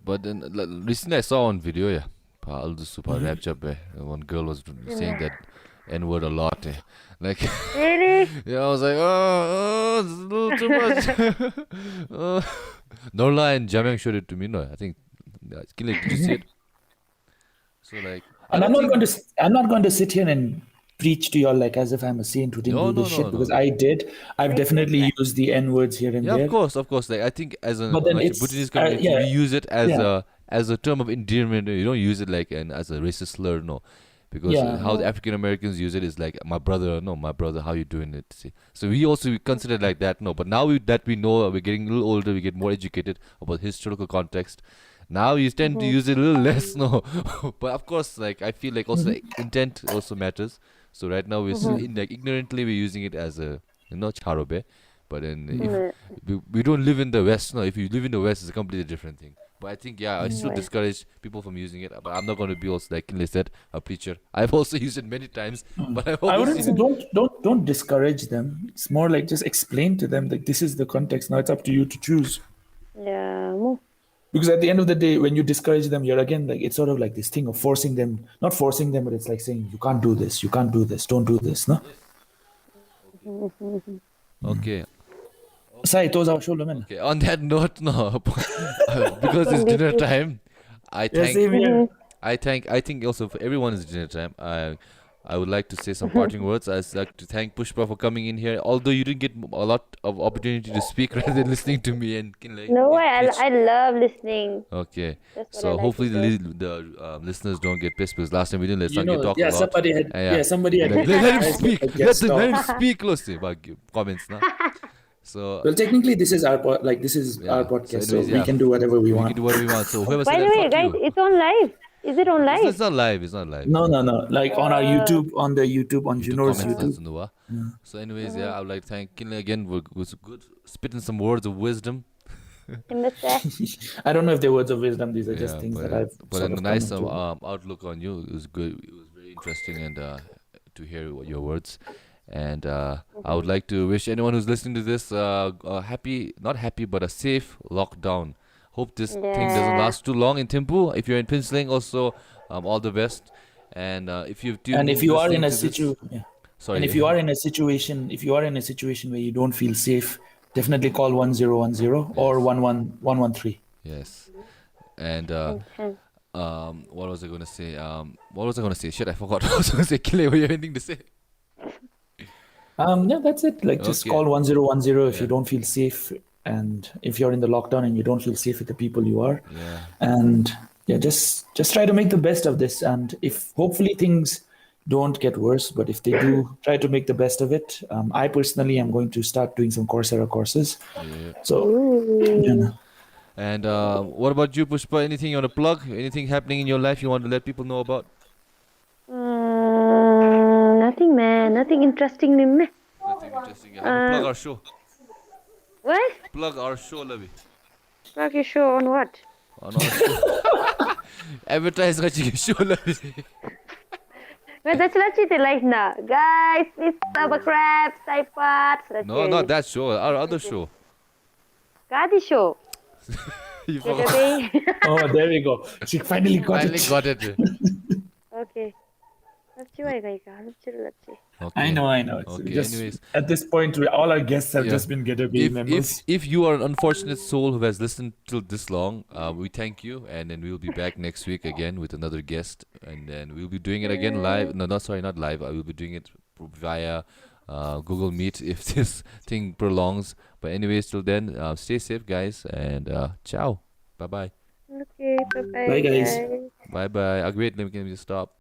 But then recently I saw on video, yeah, I'll just super rap job. One girl was saying that N word a lot. Like, Really? yeah, I was like, this is a little too much. Norla and Jamyang showed it to me. No, I think. Kinley, did you see it? So like, And I'm not going to sit here and preach to y'all like as if I'm a saint who didn't do this shit because I did. I've definitely used the N words here and there. Yeah, of course. Like I think as a But then like it's, Bhutanese community, we use it as a term of endearment. You don't use it like as a racist slur, no. Because how the African Americans use it is like my brother, how you doing it? See? So we consider it like that, no. But now that we know, we're getting a little older, we get more educated about historical context. Now you tend to use it a little less, no. But of course, like I feel like also like, intent also matters. So right now we're still ignorantly we're using it as a charobe. But then if we don't live in the West, no. If you live in the West, it's a completely different thing. But I think I still discourage people from using it. But I'm not going to be also like Kinley said, a preacher. I've also used it many times. But I wouldn't say don't discourage them. It's more like just explain to them that this is the context. Now it's up to you to choose. Yeah. Because at the end of the day, when you discourage them, you're again like it's sort of like this thing of forcing them, not forcing them, but it's like saying you can't do this, don't do this, no? Okay. Sai, toes our shoulder, man. Okay. On that note, no, because it's dinner time. I think also for everyone it's dinner time. I would like to say some parting words. I'd like to thank Puspa for coming in here. Although you didn't get a lot of opportunity to speak rather than listening to me and Kinley. No, I love listening. Okay. That's what So I like hopefully to the listeners don't get pissed because last time we didn't let Sanjay talk yeah, a lot. somebody had Let him speak. Let Let him speak closely about comments now. So well, technically, this is our our podcast, so anyways, we can do whatever we we want. can do whatever we want. So whoever By said the that, way, fuck guys, you. it's on live. Is it on live? It's not live. It's not live. No. Like on our YouTube, on Junor's Comments, YouTube. So anyways, I would like to thank Kinley again. Was good spitting some words of wisdom. I don't know if they're words of wisdom. These are just things that I've But sort a of nice come to. outlook on you. It was good. It was very interesting and to hear your words. And I would like to wish anyone who's listening to this not happy, but a safe lockdown. Hope this thing doesn't Yeah. last too long in Thimphu. If you're in Pinsling, also all the best. And if you've tuned And in if you are listening in a to this, situation, sorry, and if you are in a situation where you don't feel safe, definitely call 1010 or Yes. 11113. Yes. And Okay. what was I gonna say? What was I gonna say? Shit, I forgot. What I was gonna say. Kile, were you anything to say? Yeah, that's it. Like, just Okay. call 1010 if Yeah. you don't feel safe, and if you're in the lockdown and you don't feel safe with the people you are. Yeah. And yeah, just try to make the best of this. And if hopefully things don't get worse, but if they do, try to make the best of it. I personally am going to start doing some Coursera courses. Yeah. So Ooh. yeah. And what about you, Pushpa? Anything you want to plug? Anything happening in your life you want to let people know about? Nothing, man. Nothing interesting, meh. Nothing interesting. How about plug our show? What? Plug our show, Lavi. Plug your show on what? On our show. Advertise our show, Lavi. Well, that's what you like now. Guys, please subscribe, PSY-POD. No, not that show. Our other show. Gadi show. You Get forgot. away. Oh, there we go. She finally got Finally it. got it. Okay. Let's see. Let's see. Okay. I know. It's Okay, just, anyways. at this point, all our guests have Yeah. just been getaway members. If you are an unfortunate soul who has listened till this long, we thank you, and then we'll be back next week again with another guest, and then we'll be doing it again live. No, sorry, not live. I will be doing it via Google Meet if this thing prolongs. But anyways, till then, stay safe, guys, and ciao. Bye bye. Okay, bye-bye, Bye, guys. Bye bye. Wait, let me stop.